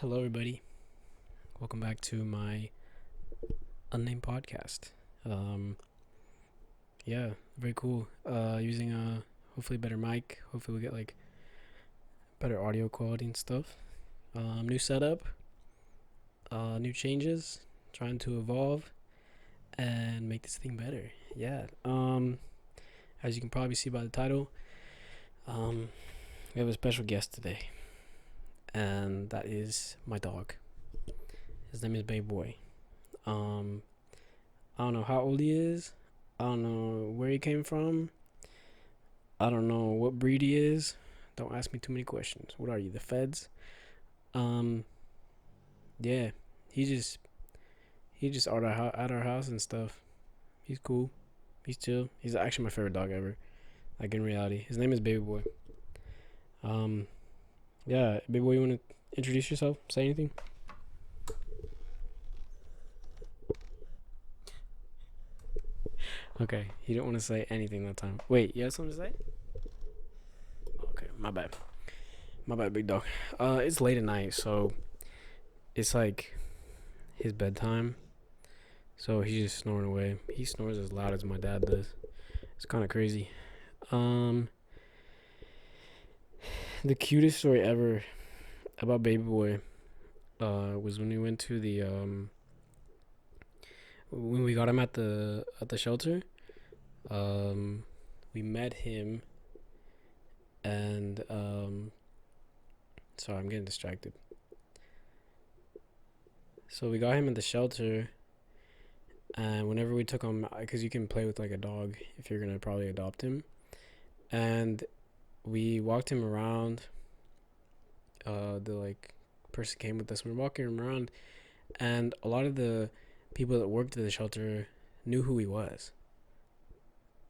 Hello, everybody. Welcome back to my unnamed podcast. Um, yeah, very cool. Using a hopefully better mic. Hopefully, we get like better audio quality and stuff. New setup. New changes. Trying to evolve and make this thing better. Yeah. As you can probably see by the title, we have a special guest today, and that is my dog. His name is Baby Boy. Um, I don't know how old he is. I don't know where he came from. I don't know what breed he is. Don't ask me too many questions. What are you, the feds? Um, yeah, he just at our house and stuff. He's cool. He's chill. He's actually my favorite dog ever. Like in reality, his name is Baby Boy. Um, yeah, Baby Boy, you want to introduce yourself? Say anything? Okay, he don't want to say anything that time. Wait, you have something to say? Okay, my bad. My bad, big dog. It's late at night, so it's like his bedtime. So he's just snoring away. He snores as loud as my dad does. It's kind of crazy. Um, the cutest story ever about Baby Boy was when we went to the when we got him at the shelter. Um, we met him and sorry, I'm getting distracted. So we got him at the shelter, and whenever we took him, because you can play with like a dog if you're gonna probably adopt him, and we walked him around. The like person came with us. We were walking him around, and a lot of the people that worked at the shelter knew who he was,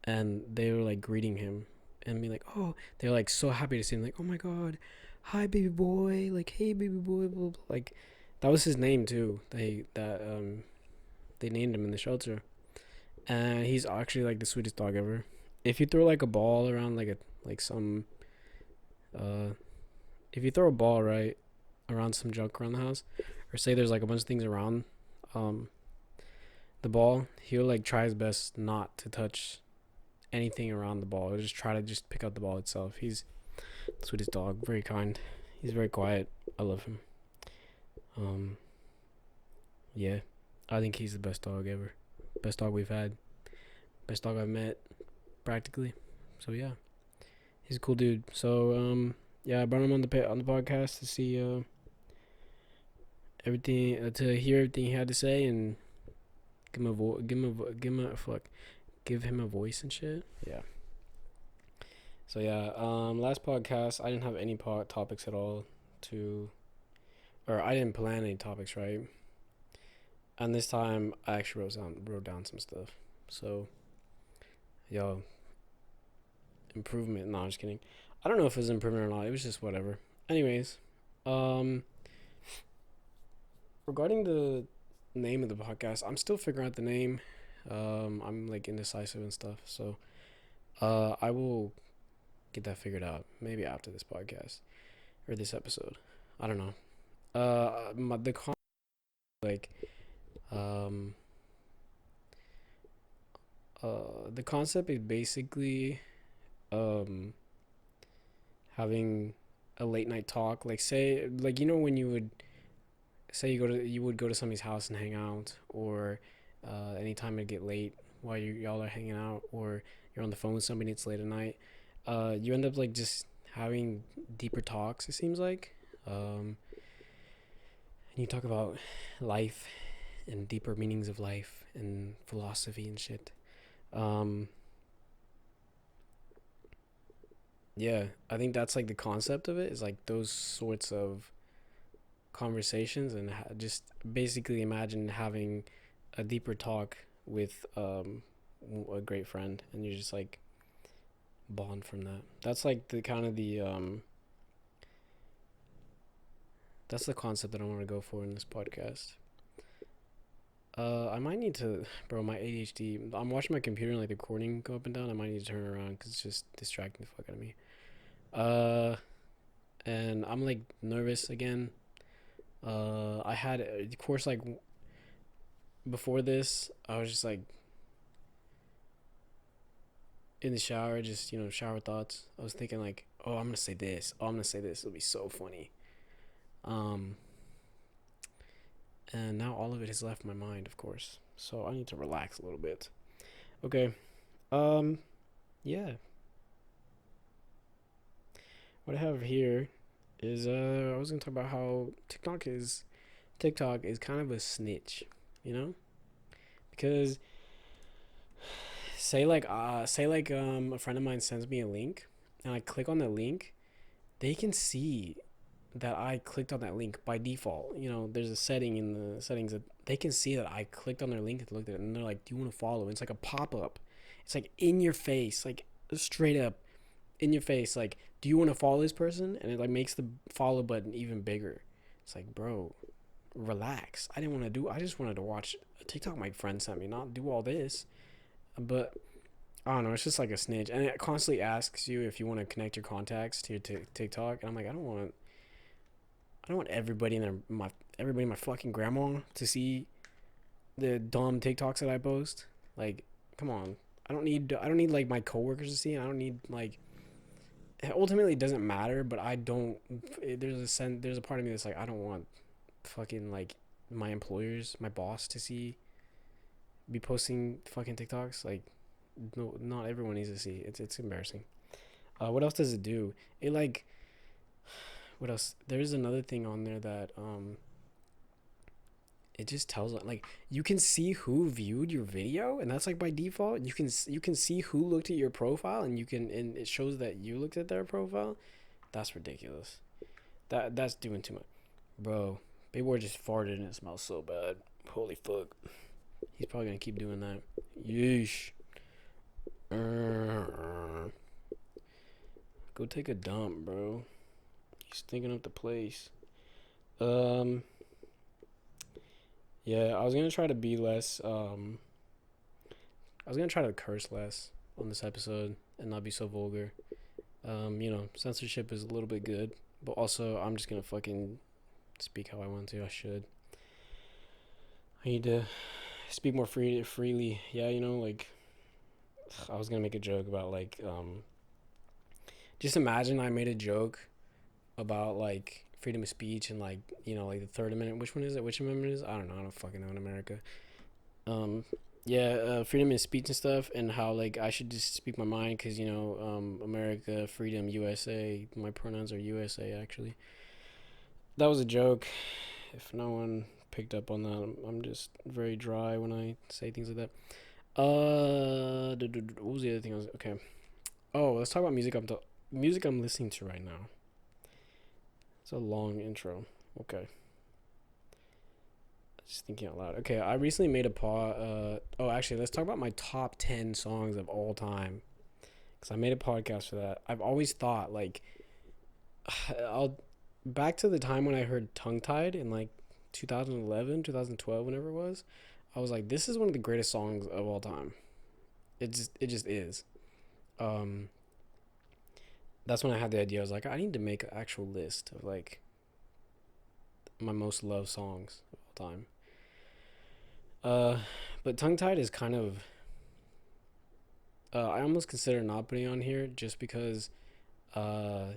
and they were like greeting him and be like, "Oh," they're like so happy to see him. Like, "Oh my God, hi, baby boy!" Like, "Hey, baby boy!" Blah, blah. Like, that was his name too. They named him in the shelter, and he's actually like the sweetest dog ever. If you throw like a ball around like some uh if you throw a ball right around some junk around the house, or say there's like a bunch of things around um the ball, he'll like try his best not to touch anything around the ball. He'll just try to just pick up the ball itself. He's the sweetest dog, very kind. He's very quiet. I love him. Um yeah. I think he's the best dog ever. Best dog we've had. Best dog I've met, practically. So yeah. He's a cool dude. So yeah, I brought him on the podcast to see everything to hear everything he had to say and give him a voice and shit. Yeah. So yeah, last podcast I didn't have any topics at all to, or I didn't plan any topics, right? And this time I actually wrote down some stuff. So, yo, improvement. No, I'm just kidding. I don't know if it was improvement or not. It was just whatever. Anyways, um, regarding the name of the podcast, I'm still figuring out the name. I'm like indecisive and stuff. So, I will get that figured out maybe after this podcast or this episode. I don't know. Like um the concept is basically um having a late night talk. Like say like when you would say you would go to somebody's house and hang out, or anytime it get late while y'all are hanging out, or you're on the phone with somebody, it's late at night. You end up like just having deeper talks, it seems like. And you talk about life and deeper meanings of life and philosophy and shit. um yeah, I think that's like the concept of it, is like those sorts of conversations, and just basically imagine having a deeper talk with a great friend, and you just like bond from that. That's like the kind of the that's the concept that I want to go for in this podcast. I might need to, bro. My ADHD. I'm watching my computer and like the recording go up and down. I might need to turn it around because it's just distracting the fuck out of me. Uh, and I'm like nervous again. I had, of course, like before this, I was just like in the shower, just shower thoughts. I was thinking like, oh, I'm gonna say this. Oh, I'm gonna say this. It'll be so funny. Um, and now all of it has left my mind, of course. So I need to relax a little bit. Okay. Um, yeah. What I have here is I was gonna talk about how TikTok is kind of a snitch, you know? Because say like a friend of mine sends me a link and I click on the link, they can see that I clicked on that link by default. There's a setting in the settings that they can see that I clicked on their link and looked at it, and they're like, "Do you want to follow?" And it's like a pop up. It's like in your face, like straight up in your face, like, "Do you want to follow this person?" And it like makes the follow button even bigger. It's like, bro, relax. I didn't want to do. I just wanted to watch a TikTok my friend sent me, not do all this. But I don't know. It's just like a snitch, and it constantly asks you if you want to connect your contacts to your TikTok. And I'm like, I don't want everybody in my fucking grandma to see the dumb TikToks that I post. Like, come on. I don't need like my coworkers to see. I don't need like. Ultimately, it doesn't matter. But I don't. There's a part of me that's like, I don't want fucking like my employers, my boss to see be posting fucking TikToks. Like, no, not everyone needs to see. It's embarrassing. What else does it do? It like what else? There's another thing on there that it just tells like you can see who viewed your video, and that's like by default. You can see who looked at your profile, and it shows that you looked at their profile. That's ridiculous. That's doing too much, bro. Baby boy just farted and it smells so bad. Holy fuck. He's probably gonna keep doing that. Yeesh. Go take a dump, bro. He's thinking up the place. Um. Yeah, I was gonna try to be less. I was gonna try to curse less on this episode and not be so vulgar. Censorship is a little bit good, but also I'm just gonna fucking speak how I want to. I should. I need to speak more freely. Yeah, like I was gonna make a joke about like just imagine I made a joke about like freedom of speech and like like the third amendment. Which one is it? Which amendment is it? I don't know. I don't fucking know in America. Um, yeah, freedom of speech and stuff, and how like I should just speak my mind because America, freedom, USA. My pronouns are USA actually. That was a joke. If no one picked up on that, I'm just very dry when I say things like that. What was the other thing? Okay. Oh, let's talk about music. Music I'm listening to right now. It's a long intro. Okay. Just thinking out loud. Okay, I recently made a actually, let's talk about my top 10 songs of all time. Because I made a podcast for that. I've always thought, like, I'll. Back to the time when I heard Tongue Tied in, like, 2011, 2012, whenever it was. I was like, this is one of the greatest songs of all time. It just is. Um, that's when I had the idea. I was like, I need to make an actual list of, like, my most loved songs of all time. Uh, but Tongue Tied is kind of. I almost consider not putting on here just because uh,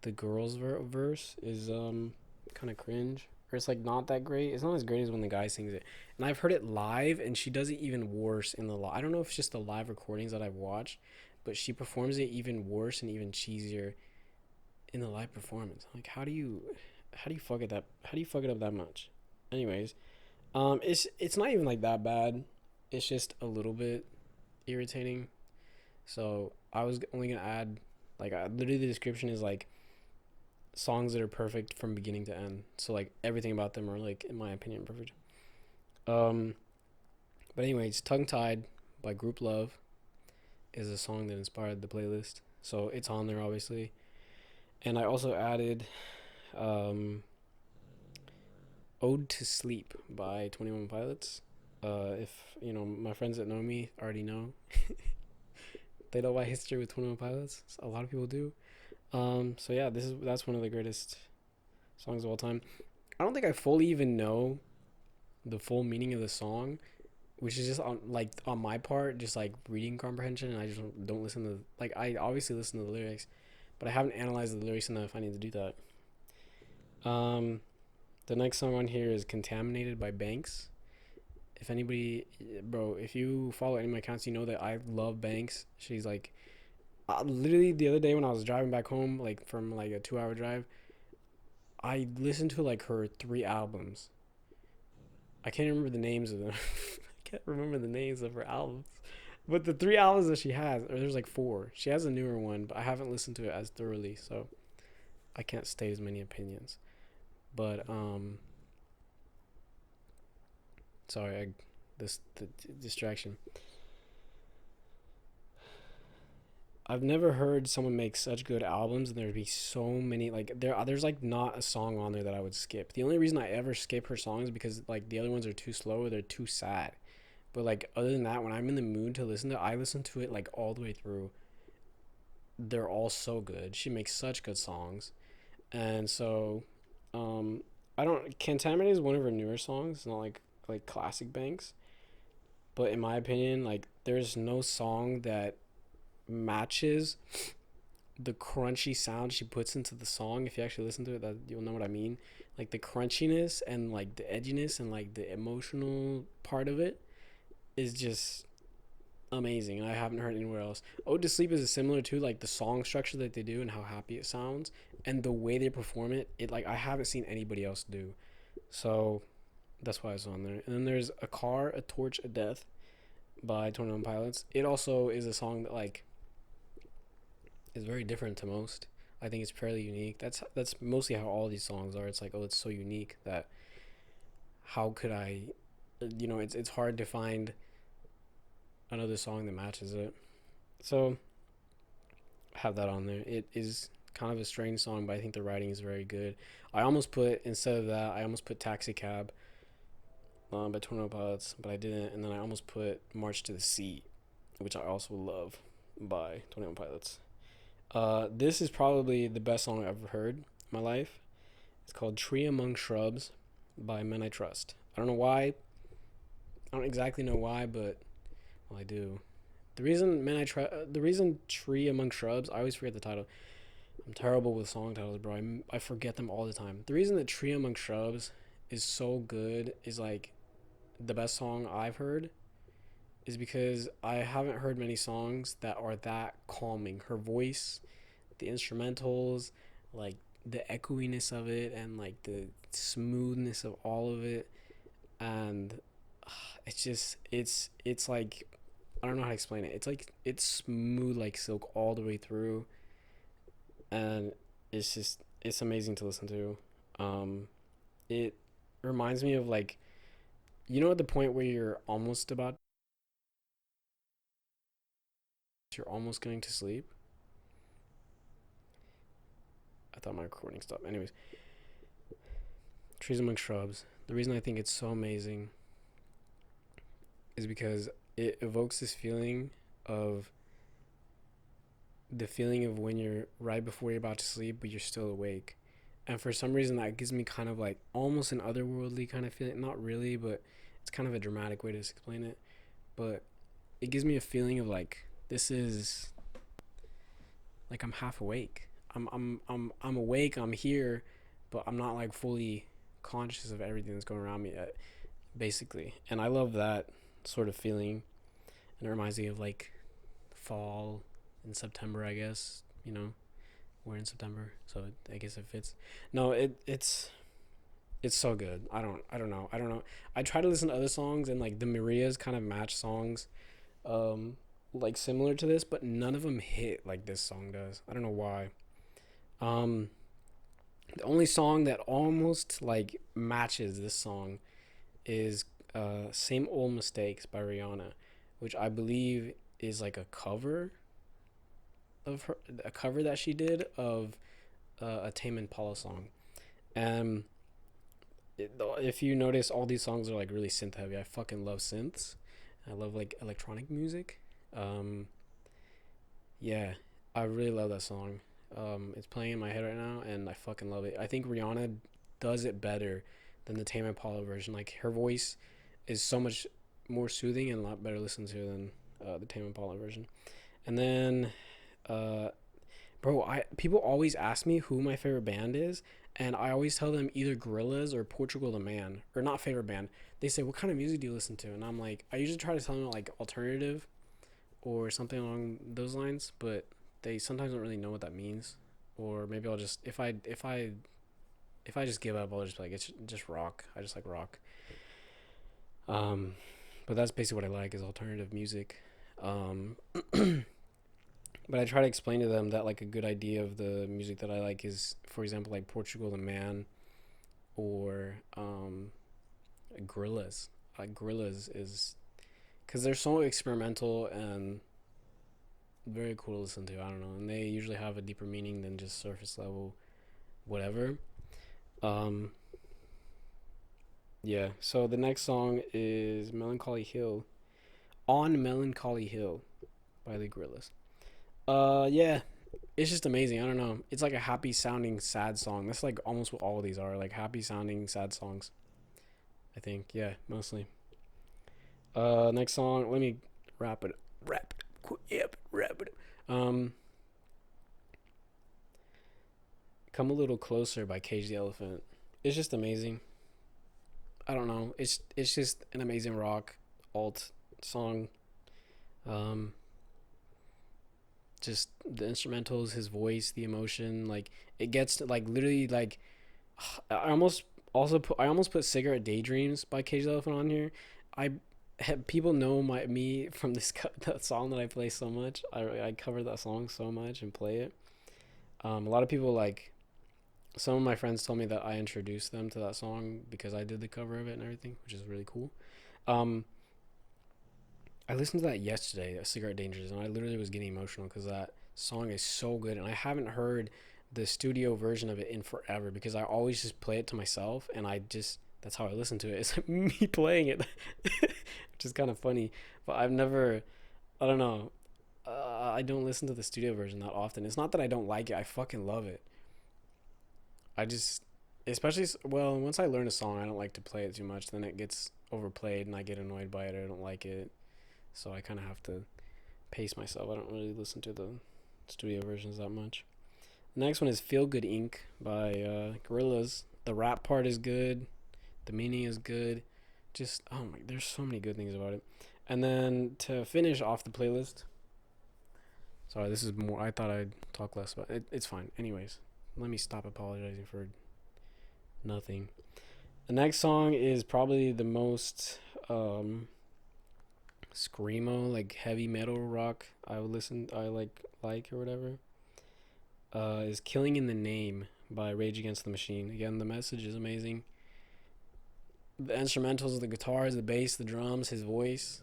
the girls' verse is kind of cringe. Or it's like not that great. It's not as great as when the guy sings it. And I've heard it live, and she does it even worse in the live. I don't know if it's just the live recordings that I've watched, but she performs it even worse and even cheesier in the live performance. Like, how do you fuck it up that much? Anyways, it's not even like that bad. It's just a little bit irritating. So I was only gonna add, like, literally the description is like songs that are perfect from beginning to end. So like everything about them are like, in my opinion, perfect. Um, but anyways, "Tongue Tied" by Group Love is a song that inspired the playlist. So it's on there obviously, and I also added um, "Ode to Sleep" by 21 Pilots. If my friends that know me already know, they know my history with 21 Pilots. A lot of people do. So yeah, that's one of the greatest songs of all time. I don't think I fully even know the full meaning of the song, which is just on like on my part, just like reading comprehension, and I just don't listen to like I obviously listen to the lyrics, but I haven't analyzed the lyrics enough. I need to do that. Um, the next song on here is "Contaminated" by Banks. If anybody, bro, if you follow any of my accounts, you know that I love Banks. She's like, literally the other day when I was driving back home, like from like a 2 hour drive, I listened to like her three albums. I can't remember the names of them. I can't remember the names of her albums. But the three albums that she has, or there's like four. She has a newer one, but I haven't listened to it as thoroughly, so I can't state as many opinions. But sorry, this the distraction. I've never heard someone make such good albums, and there'd be so many. Like there's like not a song on there that I would skip. The only reason I ever skip her songs is because like the other ones are too slow or they're too sad. But like other than that, when I'm in the mood to listen to, it, I listen to it like all the way through. They're all so good. She makes such good songs, and so, I don't. Contaminate is one of her newer songs. It's not like classic Banks, but in my opinion, like there's no song that matches the crunchy sound she puts into the song. If you actually listen to it, that you'll know what I mean. Like the crunchiness and like the edginess and like the emotional part of it is just amazing. I haven't heard anywhere else. Ode to Sleep is similar to like the song structure that they do and how happy it sounds and the way they perform it. It like I haven't seen anybody else do. So that's why it's on there. And then there's A Car, A Torch, A Death by 21 Pilots. It also is a song that like is very different to most. I think it's fairly unique. That's mostly how all these songs are. It's like, oh, it's so unique that how could I, it's hard to find another song that matches it. So have that on there. It is kind of a strange song, but I think the writing is very good. I almost put instead of that, I almost put Taxi Cab by 21 Pilots, but I didn't. And then I almost put March to the Sea, which I also love by 21 Pilots. This is probably the best song I've ever heard in my life. It's called Tree Among Shrubs by Men I Trust. I don't know why. I don't exactly know why, but well, I do. The reason Tree Among Shrubs, I always forget the title. I'm terrible with song titles, bro. I forget them all the time. The reason that Tree Among Shrubs is so good is like the best song I've heard is because I haven't heard many songs that are that calming. Her voice, the instrumentals, like the echoiness of it, and like the smoothness of all of it, and it's just it's like I don't know how to explain it. It's like it's smooth like silk all the way through, and it's amazing to listen to. It reminds me of like at the point where you're almost going to sleep. I thought my recording stopped. Anyways, Trees Among Shrubs. The reason I think it's so amazing is because it evokes this of feeling of when you're right before you're about to sleep, but you're still awake. And for some reason, that gives me kind of like almost an otherworldly kind of feeling. Not really, but it's kind of a dramatic way to explain it. But it gives me a feeling of like this is like I'm half awake. I'm awake. I'm here, but I'm not like fully conscious of everything that's going around me yet, basically. And I love that sort of feeling. And it reminds me of like fall in September, I guess. We're in September, so I guess it fits. No, it's so good. I don't know. I try to listen to other songs and like the Marias kind of match songs, um, like similar to this, but none of them hit like this song does. I don't know why. Um, the only song that almost like matches this song is "Same Old Mistakes" by Rihanna, which I believe is like a cover that she did of a Tame Impala song. And if you notice, all these songs are like really synth heavy. I fucking love synths. I love like electronic music. Um, yeah, I really love that song. It's playing in my head right now, and I fucking love it. I think Rihanna does it better than the Tame Impala version. Like her voice is so much more soothing and a lot better to listen to than the Tame Impala version. And then, uh, bro, I people always ask me who my favorite band is, and I always tell them either Gorillaz or Portugal the Man, or not favorite band. They say, "What kind of music do you listen to?" And I'm like, I usually try to tell them like alternative or something along those lines, but they sometimes don't really know what that means. Or maybe I'll just if I just give up, I'll just be like it's just rock. I just like rock. Um, but that's basically what I like is alternative music. Um, but I try to explain to them that like a good idea of the music that I like is, for example, like Portugal the Man or Gorillaz. Like Gorillaz is because they're so experimental and very cool to listen to. I don't know, and they usually have a deeper meaning than just surface level whatever. Um, yeah. So the next song is Melancholy Hill, on Melancholy Hill by the Gorillaz. Yeah, it's just amazing. I don't know. It's like a happy sounding sad song. That's like almost what all of these are, like happy sounding sad songs. I think. Yeah, mostly. Next song. Let me wrap it. Wrap it. Yep. Wrap it. Come a little closer by Cage the Elephant. It's just amazing. I don't know. It's just an amazing rock alt song. Um, just the instrumentals, his voice, the emotion, like it gets to, like literally like I almost put Cigarette Daydreams by Cage the Elephant on here. I people know me from this that song that I play so much. I cover that song so much and play it. A lot of people like some of my friends told me that I introduced them to that song because I did the cover of it and everything, which is really cool. Um, I listened to that yesterday, Cigarette Dangers, and I literally was getting emotional because that song is so good, and I haven't heard the studio version of it in forever because I always just play it to myself, and I just that's how I listen to it. It's me playing it, which is kind of funny. But I've never, I don't know, I don't listen to the studio version that often. It's not that I don't like it; I fucking love it. I just, especially well, once I learn a song, I don't like to play it too much. Then it gets overplayed, and I get annoyed by it. Or I don't like it, so I kind of have to pace myself. I don't really listen to the studio versions that much. The next one is Feel Good Inc. by Gorillaz. The rap part is good. The meaning is good. Just, oh my, there's so many good things about it. And then to finish off the playlist, sorry, this is more, I thought I'd talk less about it. It's fine. Anyways, let me stop apologizing for nothing. The next song is probably the most screamo, like heavy metal rock I like or whatever. Is Killing in the Name by Rage Against the Machine. Again, the message is amazing. The instrumentals, the guitars, the bass, the drums, his voice,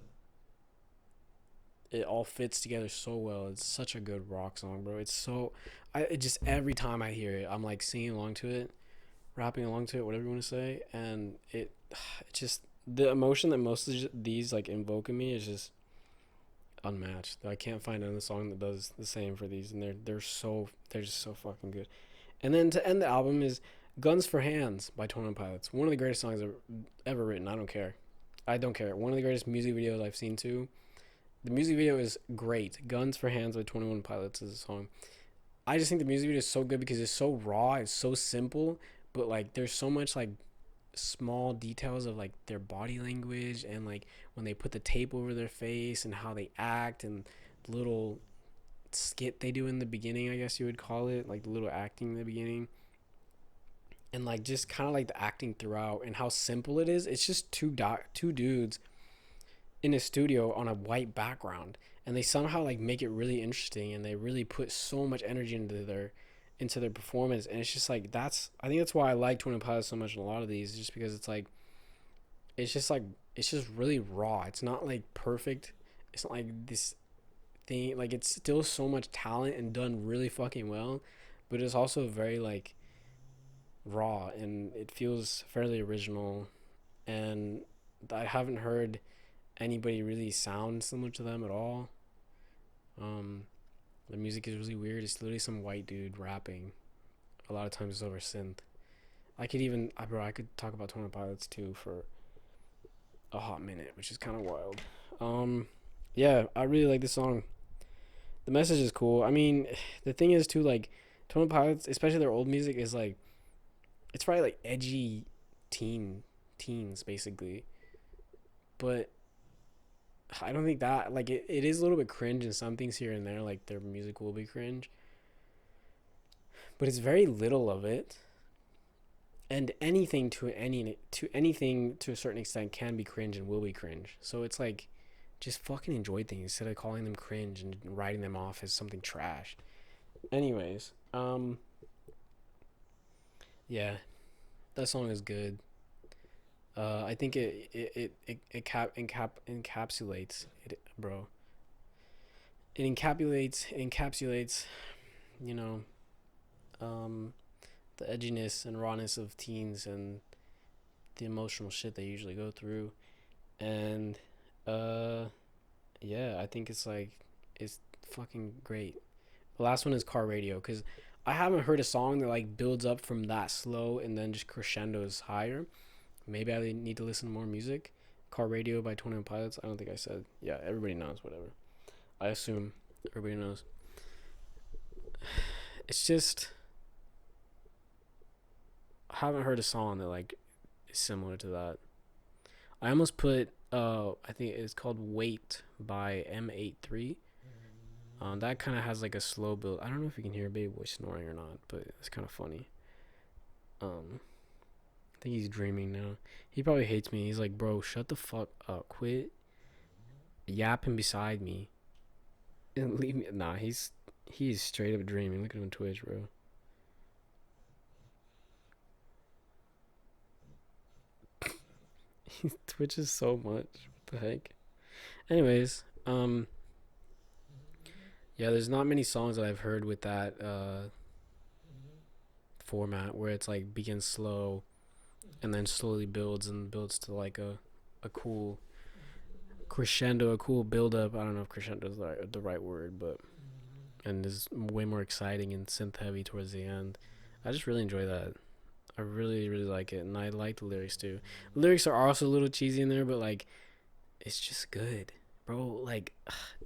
it all fits together so well. It's such a good rock song, bro. It's so it just every time I hear it, I'm like singing along to it, rapping along to it, whatever you want to say, and it just the emotion that most of these like invoke in me is just unmatched. I can't find another song that does the same for these, and they're just so fucking good. And then to end the album is "Guns for Hands" by 21 Pilots. One of the greatest songs ever written. I don't care. I don't care. One of the greatest music videos I've seen too. The music video is great. "Guns for Hands" by 21 Pilots is a song. I just think the music video is so good because it's so raw. It's so simple, but like there's so much like small details of like their body language and like when they put the tape over their face and how they act and the little skit they do in the beginning, I guess you would call it, like the little acting in the beginning, and like just kind of like the acting throughout and how simple it is. It's just two dudes in a studio on a white background, and they somehow like make it really interesting, and they really put so much energy into their performance. And it's just like I think that's why I like Twin Pilots so much in a lot of these, just because it's just really raw. It's not like perfect. It's not like this thing, like it's still so much talent and done really fucking well, but it's also very like raw, and it feels fairly original. And I haven't heard anybody really sound similar to them at all. um the music is really weird. It's literally some white dude rapping. A lot of times it's over synth. bro, I could talk about 21 Pilots too for a hot minute, which is kind of wild. Um, yeah, I really like this song. The message is cool. I mean, the thing is too, like, 21 Pilots, especially their old music, is like it's probably like edgy teen teens basically, but I don't think that like it is a little bit cringe in some things here and there. Like their music will be cringe, but it's very little of it. And anything to a certain extent can be cringe and will be cringe. So it's like just fucking enjoy things instead of calling them cringe and writing them off as something trash. Anyways, yeah, that song is good. I think encapsulates it, bro. It encapsulates, you know, um, the edginess and rawness of teens and the emotional shit they usually go through. And uh, yeah, I think it's fucking great. The last one is Car Radio because I haven't heard a song that like builds up from that slow and then just crescendos higher. Maybe I need to listen to more music. Car Radio by 21 Pilots. I don't think I said. Yeah, everybody knows. Whatever. I assume everybody knows. It's just I haven't heard a song that like is similar to that. I almost put I think it's called Wait by M83. That kind of has like a slow build. I don't know if you can hear Baby Boy snoring or not, but it's kind of funny. I think he's dreaming now. He probably hates me. He's like, bro, shut the fuck up. Quit yapping beside me and leave me. Nah, he's straight up dreaming. Look at him on Twitch, bro. He twitches so much. What the heck? Anyways, yeah, there's not many songs that I've heard with that format where it's like begins slow and then slowly builds and builds to like a cool crescendo, a cool build up. I don't know if crescendo is the right word, but and is way more exciting and synth heavy towards the end. I just really enjoy that. I really really like it, and I like the lyrics too. The lyrics are also a little cheesy in there, but like it's just good, bro. Like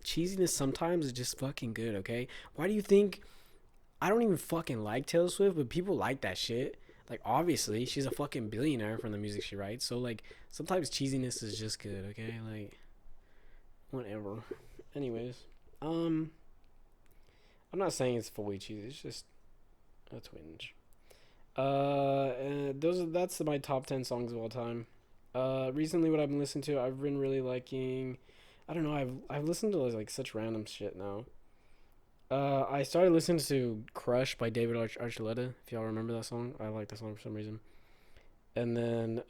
cheesiness sometimes is just fucking good. Okay, why do you think I don't even fucking like Taylor Swift, but people like that shit? Like obviously she's a fucking billionaire from the music she writes, so like sometimes cheesiness is just good. Okay, like whatever. Anyways, um, I'm not saying it's fully cheesy. It's just a twinge. That's my top 10 songs of all time. Recently, what I've been listening to, I've been really liking. I don't know. I've listened to like such random shit now. I started listening to "Crush" by David Archuleta. If y'all remember that song, I like that song for some reason. And then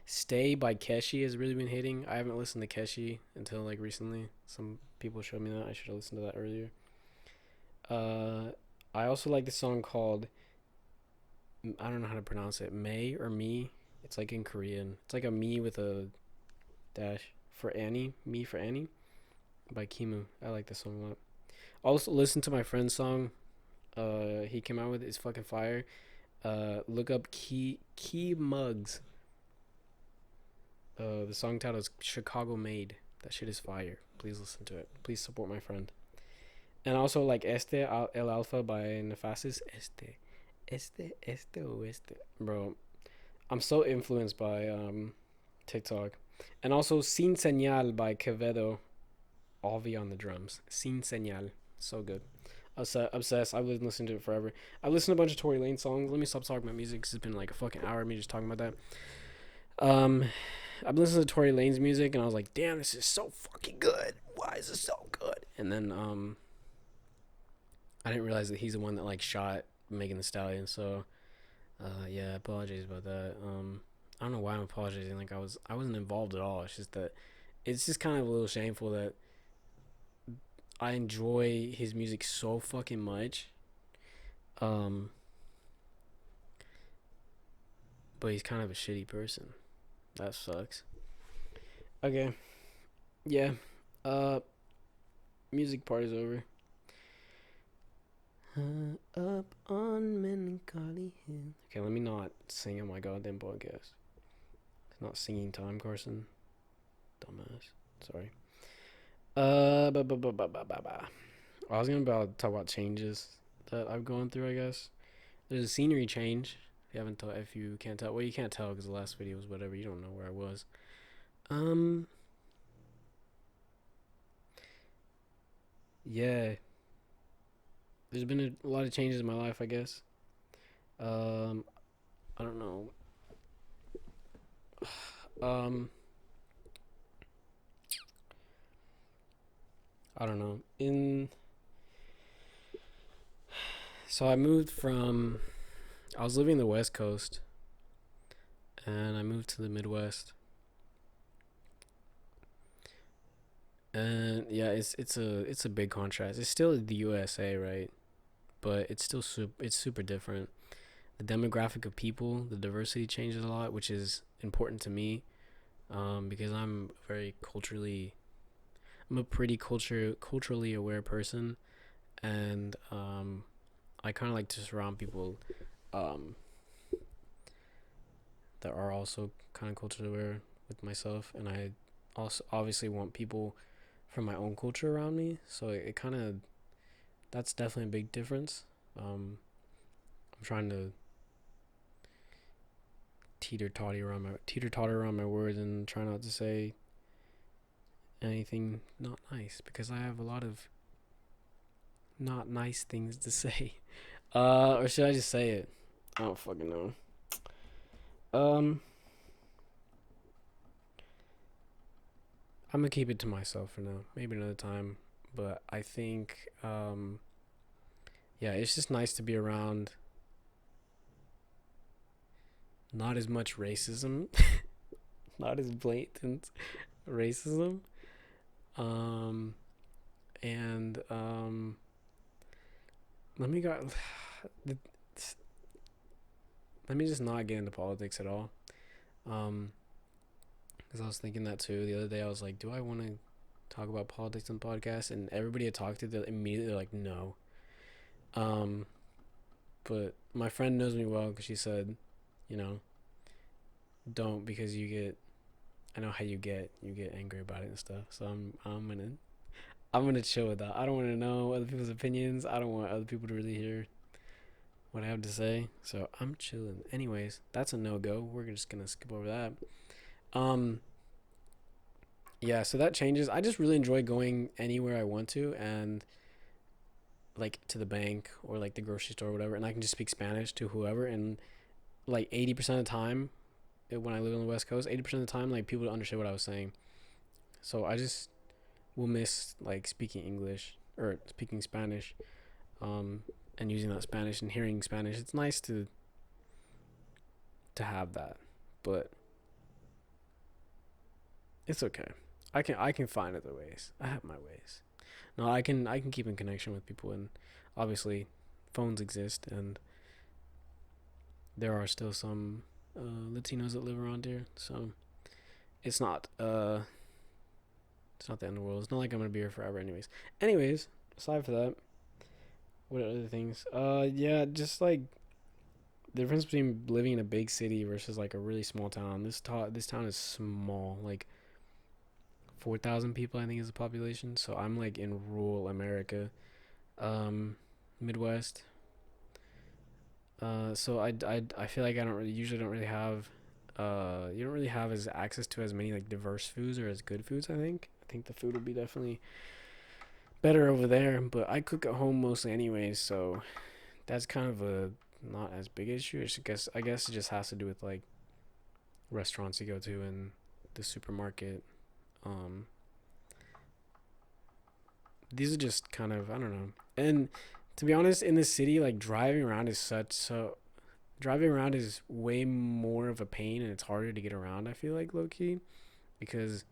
"Stay" by Keshi has really been hitting. I haven't listened to Keshi until like recently. Some people showed me that. I should have listened to that earlier. Uh, I also like the song called I don't know how to pronounce it. May or me. It's like in Korean. It's like a me with a dash for Annie. Me for Annie by Kimu. I like this song a lot. Also listen to my friend's song. He came out with it's fucking fire. Look up Key Mugs. The song title is Chicago Made. That shit is fire. Please listen to it. Please support my friend. And also like El Alfa by Nefasis. Este. Bro, I'm so influenced by TikTok. And also Sin Señal by Quevedo. Avi on the drums. Sin Señal. So good. Obsessed. I've been listening to it forever. I've listened to a bunch of Tory Lane songs. Let me stop talking about music because it's been like a fucking hour of me just talking about that. I've been listening to Tory Lane's music and I was like, damn, this is so fucking good. Why is this so good? And then I didn't realize that he's the one that like shot Megan Thee Stallion. So yeah, apologies about that. I don't know why I'm apologizing. Like I wasn't involved at all. It's just that it's just kind of a little shameful that I enjoy his music so fucking much. Um, but he's kind of a shitty person. That sucks. Okay. Yeah. Uh, music part is over. Up on Melancholy Hill. Okay, let me not sing on my goddamn podcast. It's not singing time, Carson. Dumbass. Sorry. I was gonna talk about changes that I've gone through. I guess there's a scenery change. If you can't tell, well, you can't tell because the last video was whatever. You don't know where I was. Um, yeah, there's been a lot of changes in my life. I guess. Um, I don't know. Um, I don't know. So I moved from. I was living in the West Coast, and I moved to the Midwest. And yeah, it's a big contrast. It's still the USA, right? But it's super different. The demographic of people, the diversity changes a lot, which is important to me, because I'm a pretty culturally aware person, and I kind of like to surround people um, that are also kind of culturally aware with myself, and I also obviously want people from my own culture around me. So it kind of that's definitely a big difference. I'm trying to teeter totter around my words and try not to say anything not nice because I have a lot of not nice things to say. Or should I just say it? I don't fucking know. Um, I'm gonna keep it to myself for now. Maybe another time, but I think yeah, it's just nice to be around not as much racism, not as blatant racism. Um, and let me go. Let me just not get into politics at all. Um, because I was thinking that too the other day. I was like, do I want to talk about politics on the podcast? And everybody I talked to, they immediately like, no. Um, but my friend knows me well because she said, you know, don't because you get. I know how you get. You get angry about it and stuff. So I'm gonna chill with that. I don't want to know other people's opinions. I don't want other people to really hear what I have to say. So I'm chilling. Anyways, that's a no go. We're just gonna skip over that. Um, yeah. So that changes. I just really enjoy going anywhere I want to, and like to the bank or like the grocery store or whatever, and I can just speak Spanish to whoever. And like 80% of the time, when I live on the West Coast, 80% of the time, like people don't understand what I was saying. So I just will miss like speaking English or speaking Spanish, um, and using that Spanish and hearing Spanish. It's nice to have that, but it's okay. I can find other ways. I have my ways. No, I can keep in connection with people, and obviously, phones exist, and there are still some Latinos that live around here. So it's not it's not the end of the world. It's not like I'm gonna be here forever, anyways. Anyways, aside for that, what are other things? Yeah, just like the difference between living in a big city versus like a really small town. This town is small, like 4,000 people I think is the population. So I'm like in rural America, um, Midwest. So I feel like I don't really usually don't really have you don't really have as access to as many like diverse foods or as good foods. I think the food would be definitely better over there. But I cook at home mostly anyways, so that's kind of a not as big issue. I guess it just has to do with like restaurants you go to and the supermarket. Um, these are just kind of I don't know. And to be honest, in the city, like driving around is way more of a pain and it's harder to get around. I feel like low key because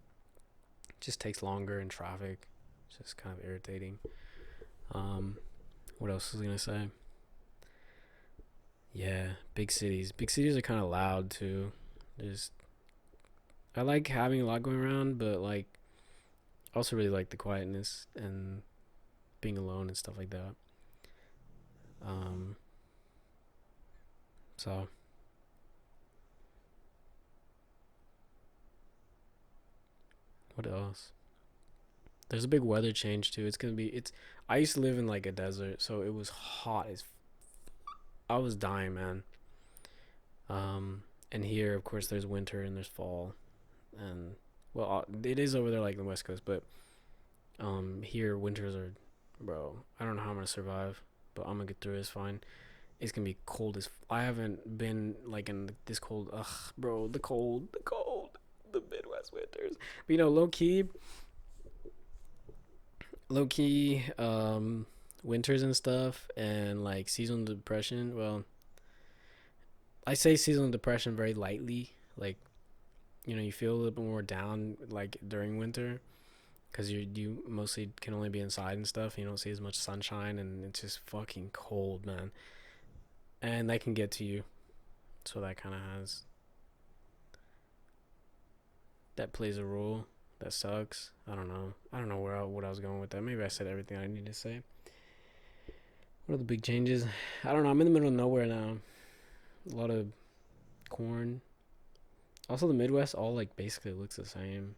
it just takes longer in traffic. It's just kind of irritating. Um, what else was I gonna say? Yeah, big cities. Big cities are kind of loud too. There's I like having a lot going around, but like I also really like the quietness and being alone and stuff like that. So what else? There's a big weather change too. It's gonna be it's. I used to live in like a desert, so it was hot as I was dying, man. And here, of course, there's winter and there's fall, and well, it is over there like the West Coast, but here winters are, bro. I don't know how I'm gonna survive, but I'm gonna get through. It's fine. It's gonna be cold as I haven't been like in this cold. Ugh, bro, the cold, the Midwest winters. But low key, winters and stuff, and like seasonal depression. Well, I say seasonal depression very lightly. Like you feel a little bit more down like during winter because you mostly can only be inside and stuff. You don't see as much sunshine, and it's just fucking cold, man. And that can get to you. So that kind of has that plays a role. That sucks. I don't know. I don't know what I was going with that. Maybe I said everything I need to say. What are the big changes? I don't know. I'm in the middle of nowhere now. A lot of corn. Also, the Midwest all like basically looks the same.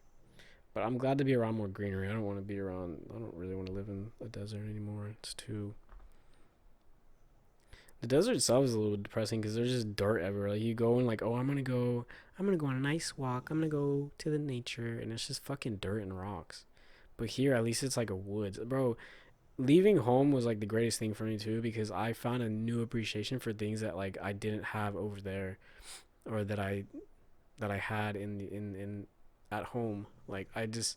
But I'm glad to be around more greenery. I don't want to be around. I don't really want to live in a desert anymore. It's too. The desert itself is a little depressing because there's just dirt everywhere. Like you go and like, oh, I'm gonna go on a nice walk. I'm gonna go to the nature, and it's just fucking dirt and rocks. But here, at least it's like a woods, bro. Leaving home was like the greatest thing for me too because I found a new appreciation for things that like I didn't have over there, or that I had in at home. Like I just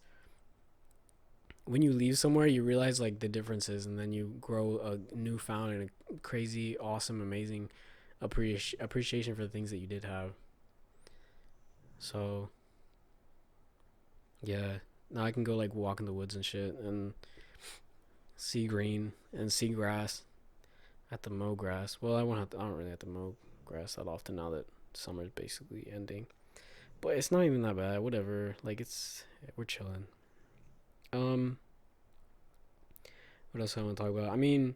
when you leave somewhere, you realize like the differences, and then you grow a newfound and a crazy, awesome, amazing appreciation for the things that you did have. So yeah, now I can go like walk in the woods and shit, and see green and see grass. At the mow grass. Well, I won't have to. I don't really have to mow grass that often now that summer's basically ending. But it's not even that bad. Whatever. Like we're chilling. Um, what else I want to talk about? I mean,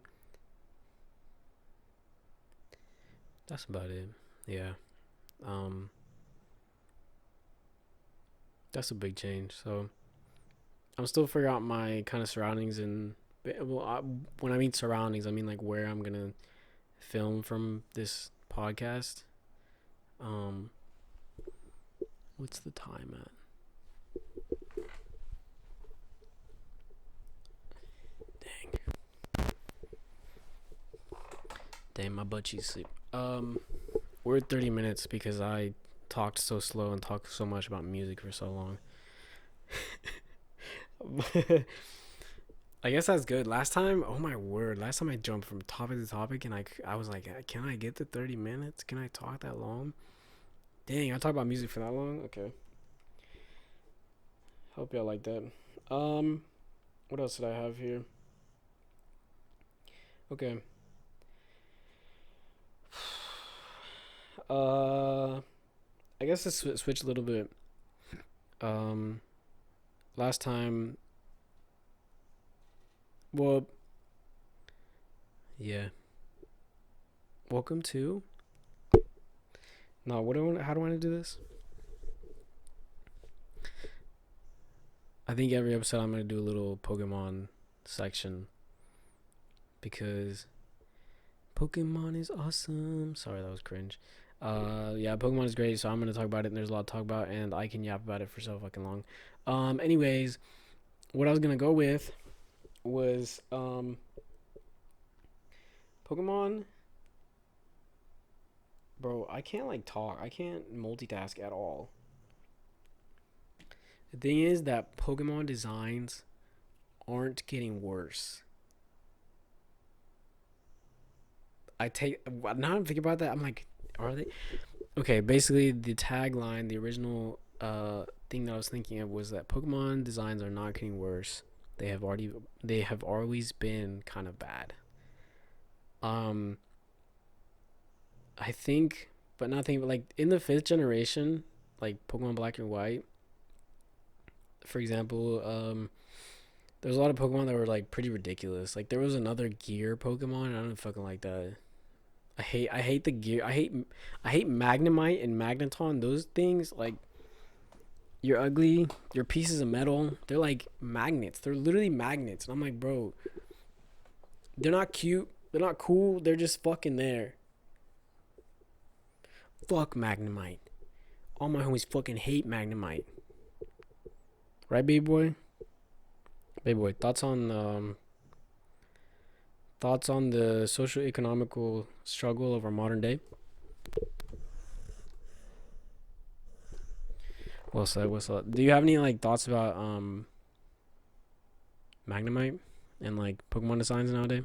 that's about it. Yeah. Um, that's a big change. So I'm still figuring out my kind of surroundings and well, when I mean surroundings, I mean like where I'm gonna film from this podcast. Um, what's the time at? Damn, my butt cheeks sleep. We're at 30 minutes because I talked so slow and talked so much about music for so long. I guess that's good. Last time, oh my word, last time I jumped from topic to topic and I was like, can I get to 30 minutes? Can I talk that long? Dang, I talk about music for that long? Okay. Hope y'all like that. Um, what else did I have here? Okay. I guess to switch a little bit. Um, last time, well, yeah. Welcome to. No, what do I want? How do I want to do this? I think every episode I'm gonna do a little Pokemon section because Pokemon is awesome. Sorry, that was cringe. Yeah, Pokemon is great, so I'm gonna talk about it. And there's a lot to talk about, and I can yap about it for so fucking long. Anyways, what I was gonna go with was Pokemon. Bro, I can't like talk. I can't multitask at all. The thing is that Pokemon designs aren't getting worse. I take now I'm thinking about that. I'm like, are they? Okay, basically the tagline, the original thing that I was thinking of was that Pokemon designs are not getting worse. They have always been kind of bad. Um, I think, but not thinking, but like in the fifth generation, like Pokemon Black and White, for example, there's a lot of Pokemon that were like pretty ridiculous. Like there was another Gear Pokemon. I don't fucking like that. I hate the gear. I hate Magnemite and Magneton. Those things, like, you're ugly. You're pieces of metal. They're like magnets. They're literally magnets. And I'm like, bro, they're not cute. They're not cool. They're just fucking there. Fuck Magnemite. All my homies fucking hate Magnemite. Right, baby boy? Baby boy, thoughts on the social economical struggle of our modern day? Well said, what's up? Do you have any like thoughts about Magnemite and like Pokemon designs nowadays?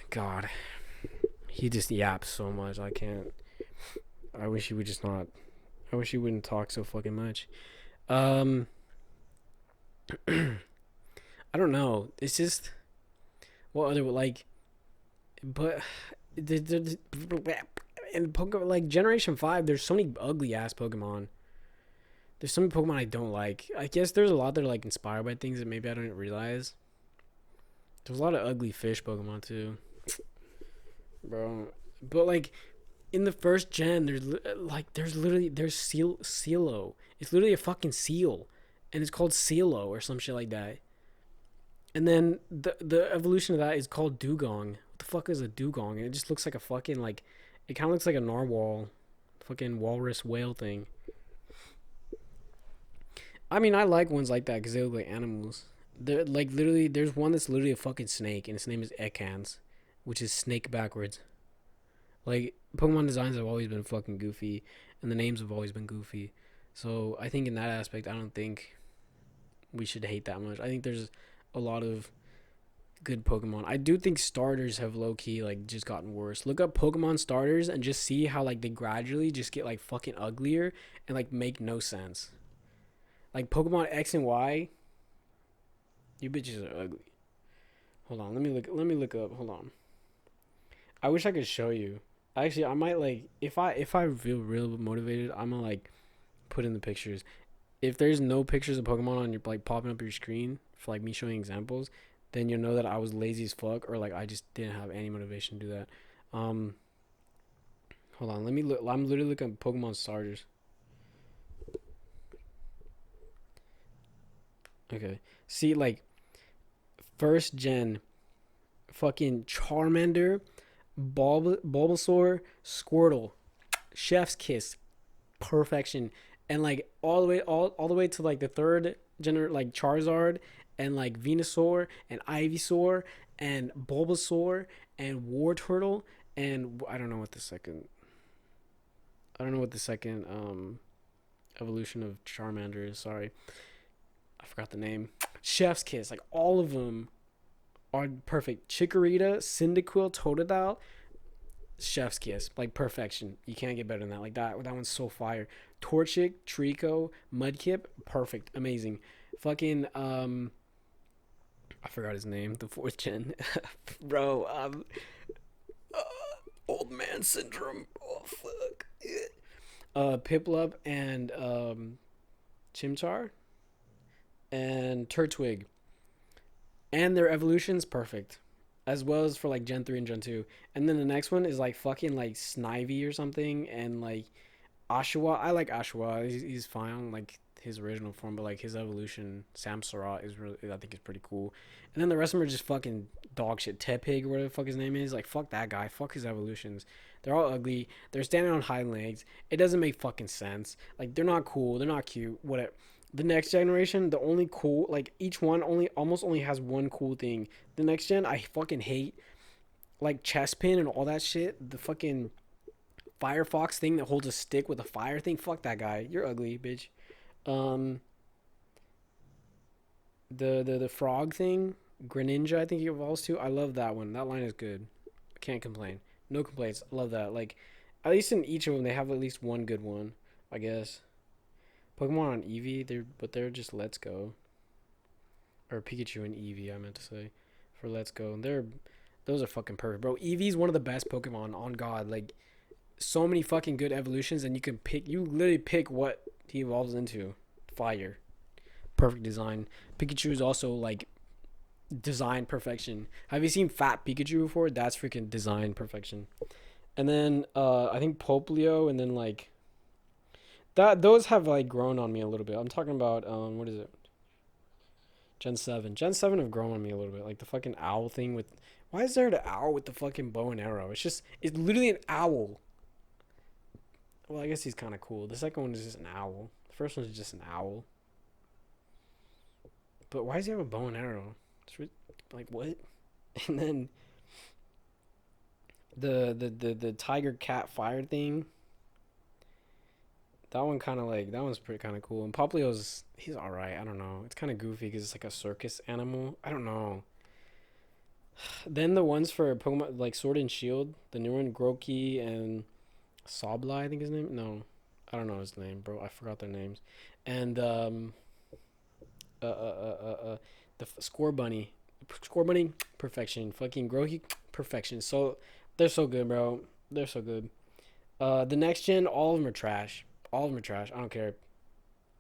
God, he just yaps so much. I can't. I wish he would just not. I wish he wouldn't talk so fucking much. Um, I don't know. It's just what other like, but in Pokemon like Generation 5, there's so many ugly ass Pokemon. There's so many Pokemon I don't like. I guess there's a lot that are like inspired by things that maybe I didn't realize. There's a lot of ugly fish Pokemon too, bro. But like in the first gen, there's Sealo. It's literally a fucking seal, and it's called Sealo or some shit like that. And then the evolution of that is called Dugong. What the fuck is a Dugong? It just looks like a fucking like, it kind of looks like a narwhal, fucking walrus whale thing. I mean, I like ones like that because they look like animals. They're like literally. There's one that's literally a fucking snake, and its name is Ekans, which is snake backwards. Like Pokemon designs have always been fucking goofy, and the names have always been goofy. So I think in that aspect, I don't think we should hate that much. I think there's a lot of good Pokemon. I do think starters have low key like just gotten worse. Look up Pokemon starters and just see how like they gradually just get like fucking uglier and like make no sense. Like Pokemon X and Y, you bitches are ugly. Hold on, let me look. Let me look up. Hold on. I wish I could show you. Actually, I might like if I feel real motivated, I'm gonna like put in the pictures. If there's no pictures of Pokemon on your like popping up your screen for like me showing examples, then you'll know that I was lazy as fuck or like I just didn't have any motivation to do that. Um, hold on. Let me look. I'm literally looking at Pokemon starters. Okay. See, like first gen, fucking Charmander, Bulbasaur, Squirtle, Chef's Kiss, perfection, and like all the way to like the third gener like Charizard and like Venusaur and Ivysaur and Bulbasaur and Wartortle and I don't know what the second evolution of Charmander is. Sorry, I forgot the name. Chef's Kiss, like all of them are perfect. Chikorita, Cyndaquil, Totodile, Chef's Kiss, like perfection. You can't get better than that. Like that one's so fire. Torchic, Trico, Mudkip, perfect, amazing. Fucking I forgot his name. The fourth gen, bro. Uh, old man syndrome. Oh fuck. Piplup and Chimchar and Turtwig, and their evolution's perfect, as well as for like Gen 3 and Gen 2. And then the next one is like fucking like Snivy or something, and like Oshawa. I like Oshawa. He's fine, like his original form, but like his evolution, Samsara, is really, I think, is pretty cool. And then the rest of them are just fucking dog shit. Tepig or whatever the fuck his name is. Like fuck that guy. Fuck his evolutions. They're all ugly. They're standing on hind legs. It doesn't make fucking sense. Like they're not cool. They're not cute. Whatever. The next generation, the only cool, like each one only has one cool thing. The next gen, I fucking hate like Chespin and all that shit. The fucking Firefox thing that holds a stick with a fire thing. Fuck that guy. You're ugly, bitch. Um, the frog thing, Greninja, I think he evolves to. I love that one. That line is good. I can't complain. No complaints. I love that. Like, at least in each of them, they have at least one good one, I guess. Pokemon on Eevee, they're just Let's Go, or Pikachu and Eevee, I meant to say, for Let's Go. Those are fucking perfect, bro. Eevee's one of the best Pokemon on God. Like, so many fucking good evolutions, and you literally pick what he evolves into. Fire. perfect design. Pikachu is also like design perfection. Have you seen Fat Pikachu before? That's freaking design perfection. And then I think Poplio, and then like that. Those have like grown on me a little bit. I'm talking about what is it? Gen 7. Gen 7 have grown on me a little bit. Like the fucking owl thing with. Why is there an owl with the fucking bow and arrow? It's literally an owl. Well, I guess he's kind of cool. The second one is just an owl. The first one is just an owl. But why does he have a bow and arrow? Like, what? And then the tiger cat fire thing. That one kind of like that one's pretty kind of cool. And Poplio's he's all right. I don't know. It's kind of goofy because it's like a circus animal. I don't know. Then the ones for Pokemon like Sword and Shield, the new one, Groki and Sableye, I think his name. No, I don't know his name, bro. I forgot their names. And the Score Bunny, perfection. Fucking Groki, perfection. So they're so good, bro. They're so good. The next gen, all of them are trash. All of them are trash. I don't care.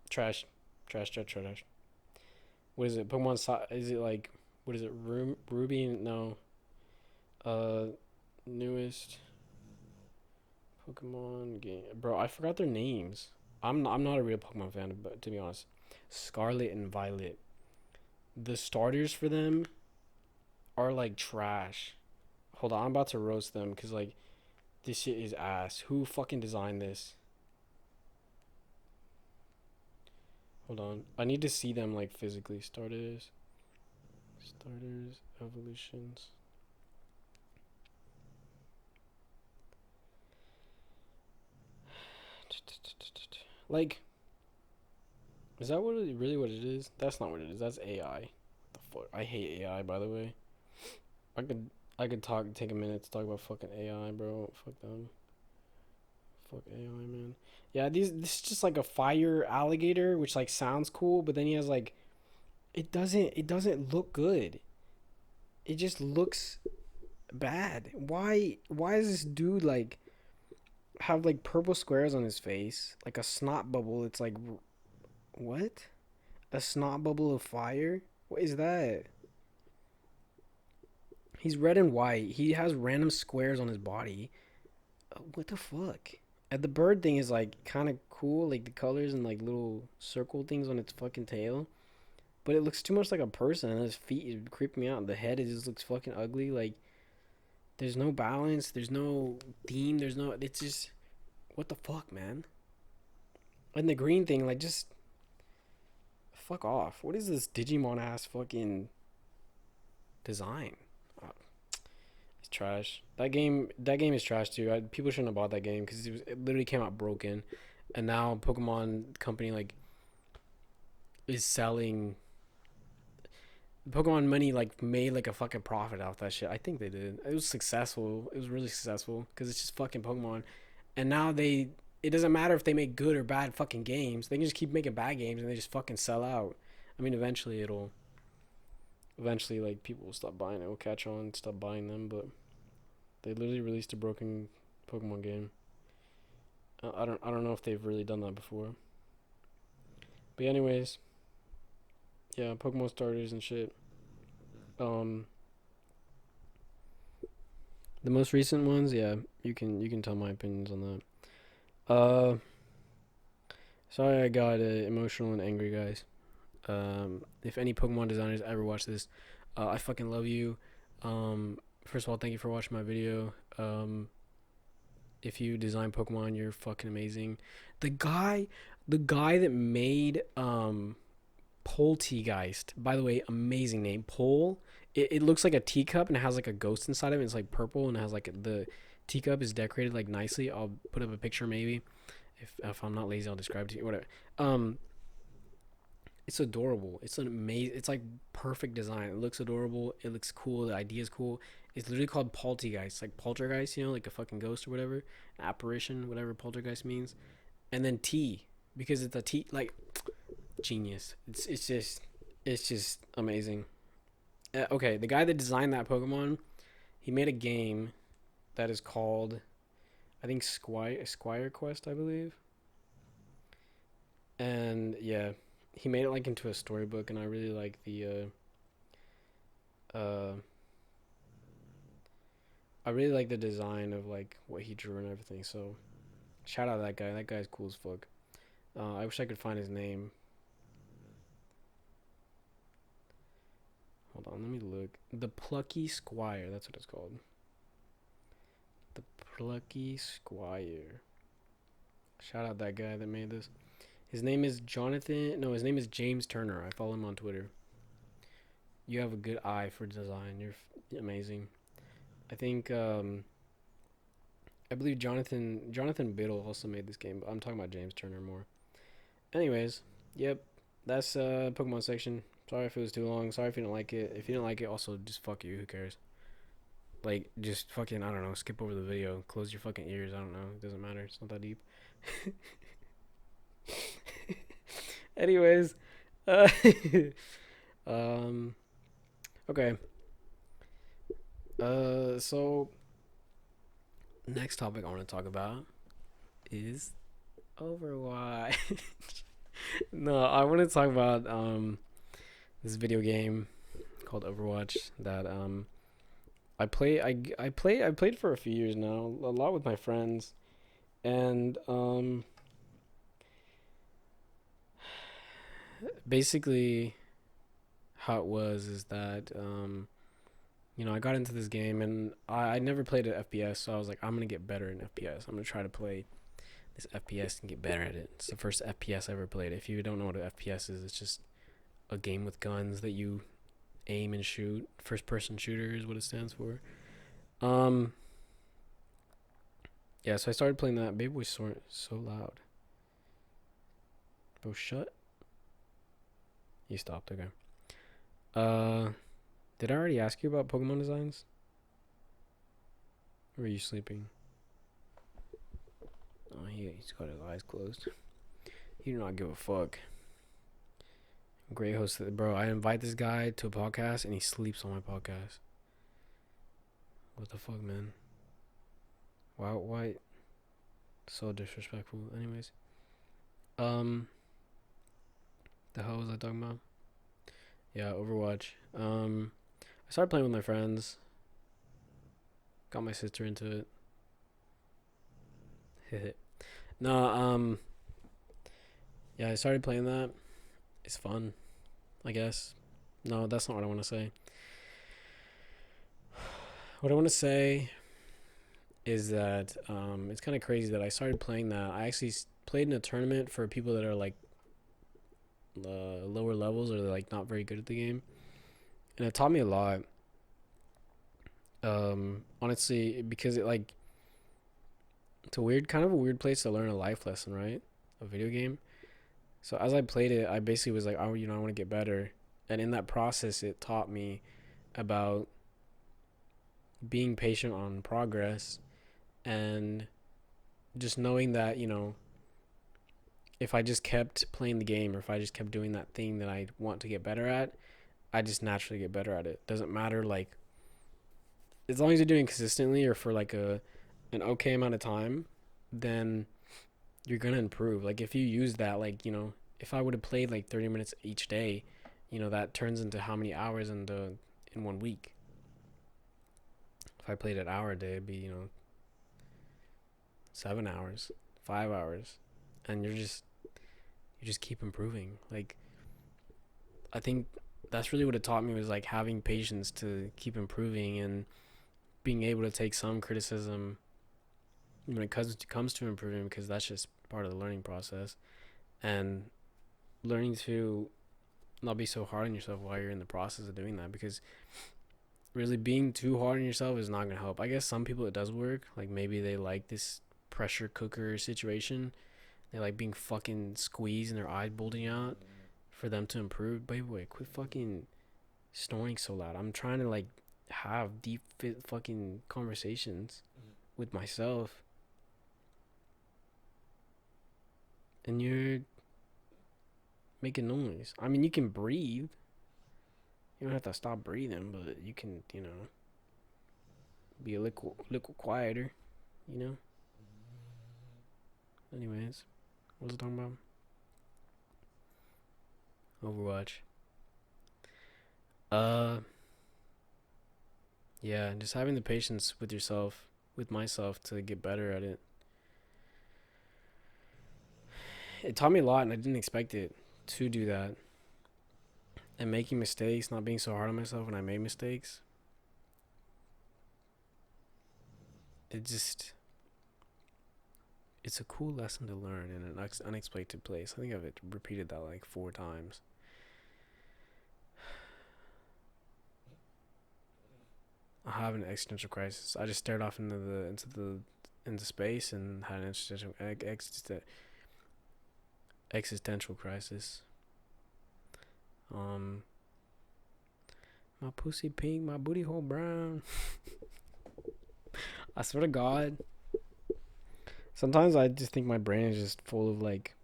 Trash, trash, trash, trash. What is it? Pokemon. Is it like what is it? Ruby? No. Uh, Newest Pokemon game, bro. I forgot their names. I'm not a real Pokemon fan, but to be honest, Scarlet and Violet. The starters for them are like trash. Hold on, I'm about to roast them because like this shit is ass. Who fucking designed this? Hold on, I need to see them like physically. Starters, evolutions. Like, is that what it is? That's not what it is. That's AI. What the fuck? I hate AI. By the way, I could take a minute to talk about fucking AI, bro. Fuck them. Fuck AI, man. Yeah, this is just like a fire alligator, which like sounds cool, but then he has like it doesn't look good. It just looks bad. Why is this dude like have like purple squares on his face, like a snot bubble? It's like what? A snot bubble of fire? What is that? He's red and white. He has random squares on his body. What the fuck? And the bird thing is like kind of cool, like the colors and like little circle things on its fucking tail. But it looks too much like a person, and his feet is creeping me out. The head, it just looks fucking ugly. Like there's no balance, there's no theme, there's no. It's just what the fuck, man. And the green thing, like just fuck off. What is this Digimon ass fucking design? Uh, it's trash. That game is trash too. People shouldn't have bought that game because it literally came out broken, and now Pokemon company like is selling Pokemon Money like made like a fucking profit off that shit. I think they did. It was successful. It was really successful because it's just fucking Pokemon. And now it doesn't matter if they make good or bad fucking games. They can just keep making bad games and they just fucking sell out. I mean, eventually like people will stop buying it. Will catch on, and stop buying them. But they literally released a broken Pokemon game. I don't know if they've really done that before. But anyways, yeah, Pokemon starters and shit. Um, the most recent ones, yeah, you can tell my opinions on that. Sorry I got emotional and angry, guys. If any Pokemon designers ever watch this, I fucking love you. First of all, thank you for watching my video. If you design Pokemon, you're fucking amazing. The guy, the guy that made Poltegeist. By the way, amazing name. It looks like a teacup and it has like a ghost inside of it. It's like purple and it has like the teacup is decorated like nicely. I'll put up a picture maybe. If I'm not lazy, I'll describe it to you. Whatever. It's adorable. It's an amazing. It's like perfect design. It looks adorable. It looks cool. The idea is cool. It's literally called Poltegeist, like poltergeist. You know, like a fucking ghost or whatever, apparition, whatever poltergeist means. And then T because it's a T like genius. It's just amazing. Okay, the guy that designed that Pokemon, he made a game that is called, I think Squire Quest, I believe. And yeah, he made it like into a storybook, and I really like uh I really like the design of like what he drew and everything. So shout out that guy. That guy's cool as fuck. I wish I could find his name. Hold on, let me look. The Plucky Squire. That's what it's called. The Plucky Squire. Shout out that guy that made this. His name is Jonathan. No, his name is James Turner. I follow him on Twitter. You have a good eye for design. You're amazing. I think I believe Jonathan Biddle also made this game, but I'm talking about James Turner more. Anyways, yep, that's Pokemon section. Sorry if it was too long. Sorry if you didn't like it. If you didn't like it, also just fuck you. Who cares? Like, just fucking, I don't know, skip over the video. Close your fucking ears. I don't know. It doesn't matter. It's not that deep. Anyways, uh, um, okay. So next topic I want to talk about is Overwatch. No, I want to talk about this video game called Overwatch that I played for a few years now, a lot with my friends, and basically how it was is that I got into this game and I never played at FPS, so I was like, I'm gonna get better in FPS. I'm gonna try to play this FPS and get better at it. It's the first FPS I ever played. If you don't know what an FPS is, it's just a game with guns that you aim and shoot. First person shooter is what it stands for. Um yeah, so I started playing that. Baby was so loud. Bro, shut. You stopped, okay. Uh did I already ask you about Pokemon designs? Or are you sleeping? Oh, he's got his eyes closed. He do not give a fuck. Great host, bro. I invite this guy to a podcast and he sleeps on my podcast. What the fuck, man? Why? So disrespectful. Anyways, um, the hell was I talking about? Yeah, Overwatch. I started playing with my friends. Got my sister into it. No, yeah, I started playing that. It's fun, I guess. No, that's not what I want to say. What I want to say is that it's kind of crazy that I started playing that. I actually played in a tournament for people that are like lower levels or like not very good at the game, and it taught me a lot. Honestly, because it's kind of a weird place to learn a life lesson, right? A video game. So as I played it, I basically was like, oh, I want to get better, and in that process, it taught me about being patient on progress and just knowing that if I just kept playing the game or if I just kept doing that thing that I want to get better at, I just naturally get better at it. Doesn't matter, like, as long as you're doing consistently or for like an okay amount of time, then you're gonna improve. Like if you use that, like if I would have played like 30 minutes each day, that turns into how many hours in 1 week. If I played an hour a day, it'd be 7 hours, 5 hours, and you just keep improving. Like I think that's really what it taught me, was like having patience to keep improving and being able to take some criticism when it comes to improving, because that's just part of the learning process, and learning to not be so hard on yourself while you're in the process of doing that, because really being too hard on yourself is not going to help. I guess some people it does work, like maybe they like this pressure cooker situation, they like being fucking squeezed and their eyes bulging out for them to improve. But wait, quit fucking snoring so loud. I'm trying to like have deep fucking conversations with myself, and you're making noise. I mean, you can breathe. You don't have to stop breathing, but you can, be a little quieter, you know. Anyways, what was I talking about? Overwatch. Uh, yeah, just having the patience with yourself, with myself, to get better at it. It taught me a lot, and I didn't expect it to do that. And making mistakes, not being so hard on myself when I made mistakes. It just, it's a cool lesson to learn in an unexpected place. I think I've repeated that like 4 times. I have an existential crisis. I just stared off into space and had an existential crisis. Um, my pussy pink, my booty hole brown. I swear to God, sometimes I just think my brain is just full of like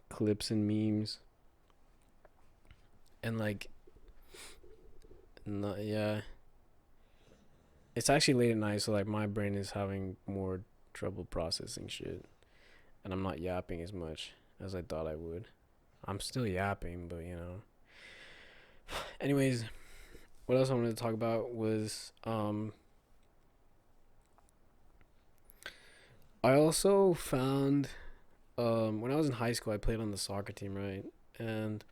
clips and memes and like, no, yeah. It's actually late at night, so like my brain is having more trouble processing shit, and I'm not yapping as much as I thought I would. I'm still yapping, but you know. Anyways, what else I wanted to talk about was I also found when I was in high school I played on the soccer team, right? And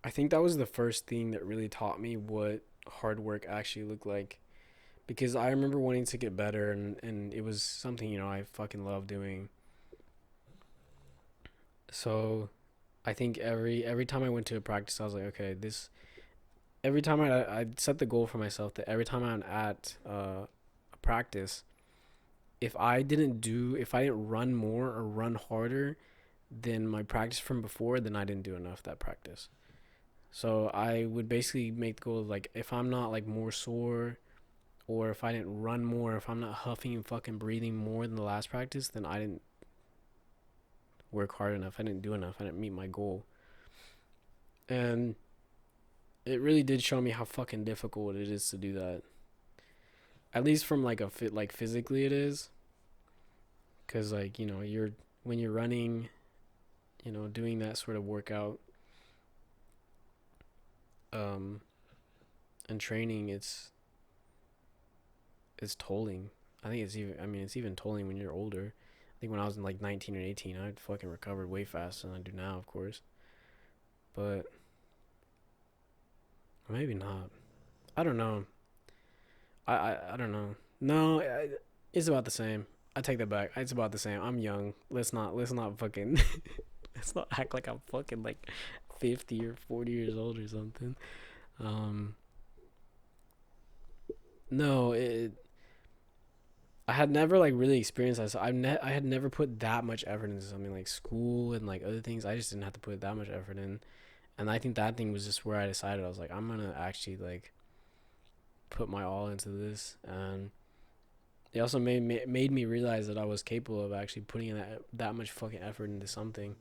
I think that was the first thing that really taught me what hard work actually looked like, because I remember wanting to get better, and it was something, you know, I fucking love doing. So I think every time I went to a practice I was like, okay, this every time I set the goal for myself that every time I'm at a practice, if I didn't run more or run harder than my practice from before, then I didn't do enough that practice. So I would basically make the goal of like, if I'm not like more sore, or if I didn't run more, if I'm not huffing and fucking breathing more than the last practice, then I didn't work hard enough. I didn't do enough. I didn't meet my goal. And it really did show me how fucking difficult it is to do that. At least from like a fit, like physically it is, cuz like, you know, you're when you're running, you know, doing that sort of workout um and training, it's tolling. It's even tolling when you're older. I think when I was in like 19 or 18, I'd fucking recovered way faster than I do now, of course. But maybe not. I don't know. I don't know. No, it's about the same. I take that back. It's about the same. I'm young. Let's not fucking let's not act like I'm fucking like 50 or 40 years old or something. Um no, I had never like really experienced that. So I had never put that much effort into something like school and like other things. I just didn't have to put that much effort in. And I think that thing was just where I decided I was like, I'm gonna actually like put my all into this. And it also made me realize that I was capable of actually putting in that much fucking effort into something.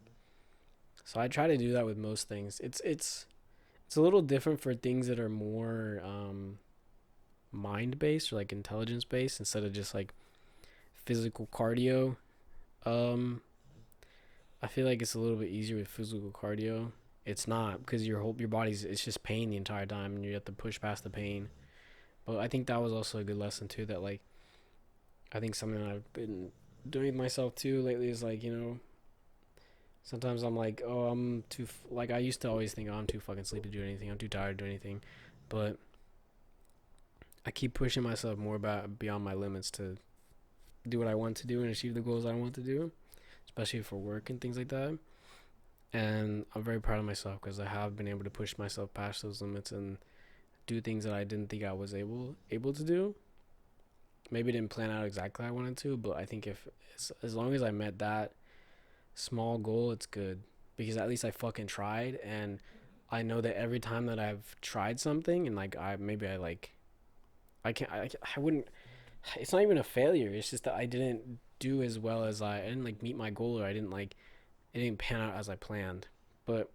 So I try to do that with most things. It's a little different for things that are more mind based or like intelligence based instead of just like physical cardio. Um, I feel like it's a little bit easier with physical cardio. It's not, because your body's, it's just pain the entire time and you have to push past the pain. But I think that was also a good lesson too. That like I think something that I've been doing with myself too lately is like, you know, sometimes I'm like, oh, I'm too like I used to always think, oh, I'm too fucking sleepy to do anything. I'm too tired to do anything, but I keep pushing myself more about beyond my limits to do what I want to do and achieve the goals I want to do, especially for work and things like that. And I'm very proud of myself because I have been able to push myself past those limits and do things that I didn't think I was able to do. Maybe didn't plan out exactly how I wanted to, but I think if as long as I met that small goal, it's good, because at least I fucking tried, and I know that every time that I've tried something and like I like I can't I wouldn't, it's not even a failure. It's just that I didn't do as well as I didn't like meet my goal, or I didn't like it didn't pan out as I planned. But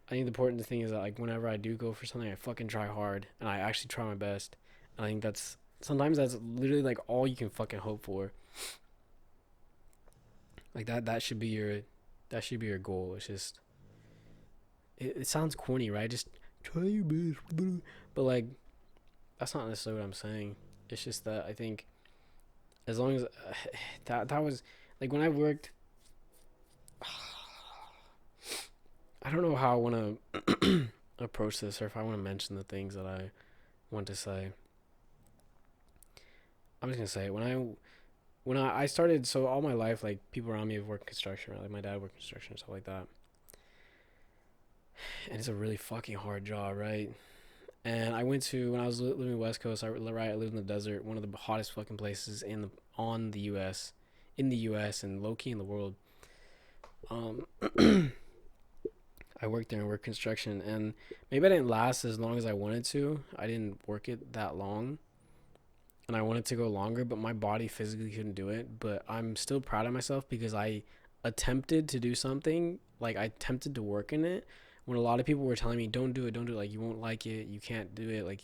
I think the important thing is that like whenever I do go for something, I fucking try hard and I actually try my best. And I think that's sometimes that's literally like all you can fucking hope for. Like that should be your goal. It's just it sounds corny, right? Just try your best, but like that's not necessarily what I'm saying. It's just that I think as long as that was like when I worked. I don't know how I want to approach this or if I want to mention the things that I want to say. I'm just gonna say when I started, so all my life, like people around me have worked construction, right? Like my dad worked construction and stuff like that, and it's a really fucking hard job, right? And I went to when I was living in the West Coast. I lived in the desert, one of the hottest fucking places on the U.S. in the U.S. and low key in the world. Um, I worked there and worked construction, and maybe I didn't last as long as I wanted to. I didn't work it that long, and I wanted to go longer, but my body physically couldn't do it. But I'm still proud of myself because I attempted to do something. Like I attempted to work in it when a lot of people were telling me, "Don't do it, don't do it. Like you won't like it, you can't do it. Like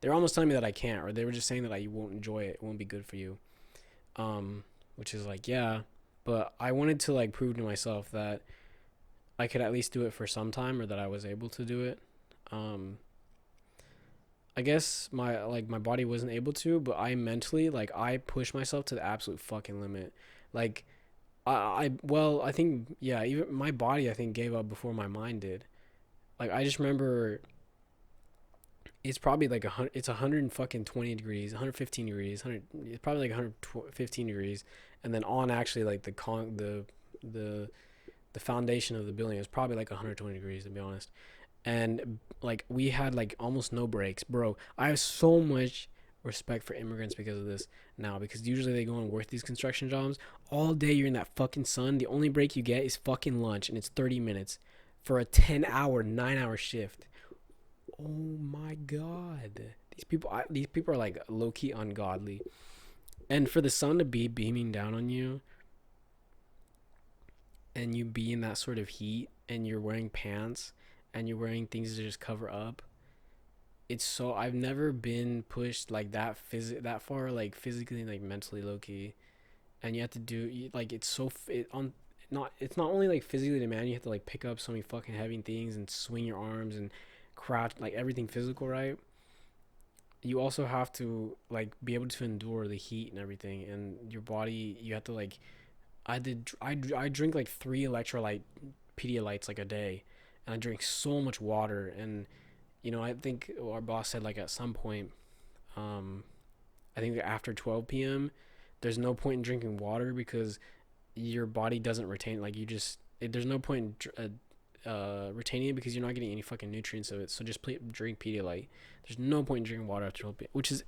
they're almost telling me that I can't, or they were just saying that you won't enjoy it. It won't be good for you." Which is like, yeah, but I wanted to like prove to myself that I could at least do it for some time, or that I was able to do it. Um, I guess my body wasn't able to, but I mentally like I pushed myself to the absolute fucking limit. Like I think yeah, even my body I think gave up before my mind did. Like I just remember it's probably like it's 100 fucking 20 degrees, 115 degrees, 100 it's probably like 115 degrees, and then on actually like the the foundation of the building is probably like 120 degrees to be honest. And like we had like almost no breaks, bro. I have so much respect for immigrants because of this now, because usually they go and work these construction jobs all day. You're in that fucking sun. The only break you get is fucking lunch, and it's 30 minutes for a 10-hour 9-hour shift. Oh my god, these people are like low-key ungodly. And for the sun to be beaming down on you and you be in that sort of heat and you're wearing pants and you're wearing things to just cover up, it's so I've never been pushed like that far, like physically, like mentally, low key. And you have to do like it's so it on not it's not only like physically demanding. You have to like pick up so many fucking heavy things and swing your arms and crouch, like everything physical, right? You also have to like be able to endure the heat and everything, and your body. You have to like I drink like 3 electrolyte Pedialytes like a day, and I drink so much water. And I think our boss said like at some point, um, I think after 12 p.m., there's no point in drinking water because your body doesn't retain like you just there's no point in retaining it because you're not getting any fucking nutrients of it. So just drink Pedialyte. There's no point in drinking water after 12 p.m., which is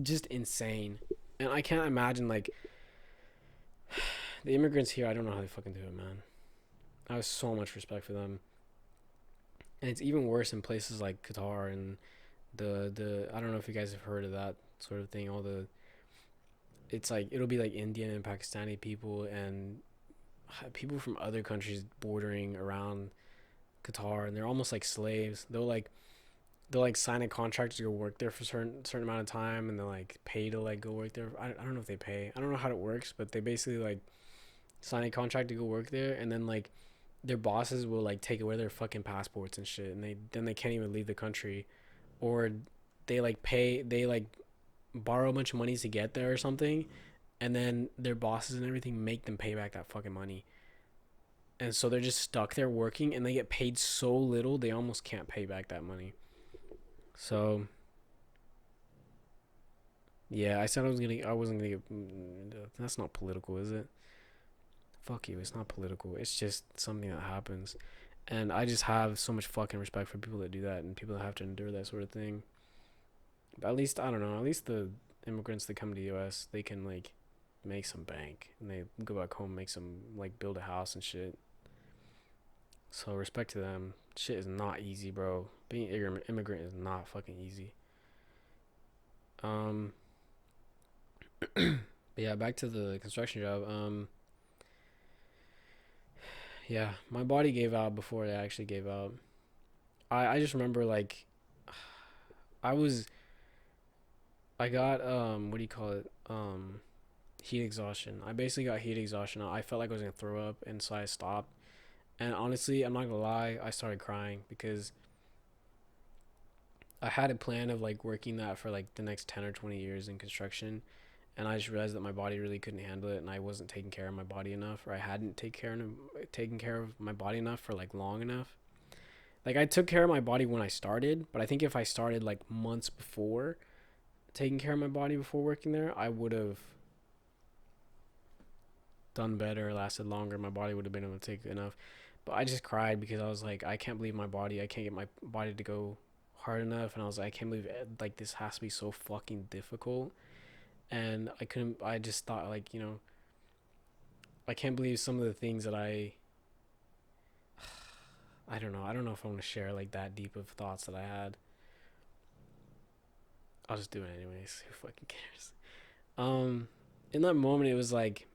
just insane. And I can't imagine like the immigrants here. I don't know how they fucking do it, man. I have so much respect for them. And it's even worse in places like Qatar and the I don't know if you guys have heard of that sort of thing. All the it's like it'll be like Indian and Pakistani people and people from other countries bordering around Qatar, and they're almost like slaves. They'll like sign a contract to go work there for certain amount of time, and they'll like pay to like go work there. I don't know if they pay. I don't know how it works, but they basically like sign a contract to go work there, and then like their bosses will like take away their fucking passports and shit, and they can't even leave the country, or they borrow a bunch of money to get there or something, and then their bosses and everything make them pay back that fucking money. And so they're just stuck there working, and they get paid so little they almost can't pay back that money. So yeah, I said I wasn't gonna get. That's not political, is it? Fuck you. It's not political. It's just something that happens, and I just have so much fucking respect for people that do that and people that have to endure that sort of thing. But at least I don't know. At least the immigrants that come to the U.S. they can like make some bank and they go back home, make some like build a house and shit. So respect to them. Shit is not easy, bro. Being an immigrant is not fucking easy. Um, but yeah, back to the construction job. Yeah, my body gave out before it actually gave out. I just remember like I was I got what do you call it heat exhaustion. I basically got heat exhaustion. I felt like I was gonna throw up, and so I stopped. And honestly, I'm not gonna lie, I started crying because I had a plan of like working that for like the next 10 or 20 years in construction, and I just realized that my body really couldn't handle it, and I wasn't taking care of my body enough, or I hadn't taken care of my body enough for like long enough. Like I took care of my body when I started, but I think if I started like months before taking care of my body before working there, I would have done better, lasted longer. My body would have been able to take enough. But I just cried because I was like, I can't believe my body. I can't get my body to go hard enough, and I was like, I can't believe it, like this has to be so fucking difficult. And I couldn't. I just thought like, I can't believe some of the things that I don't know. I don't know if I want to share like that deep of thoughts that I had. I'll just do it anyways. Who fucking cares? Um, in that moment, it was like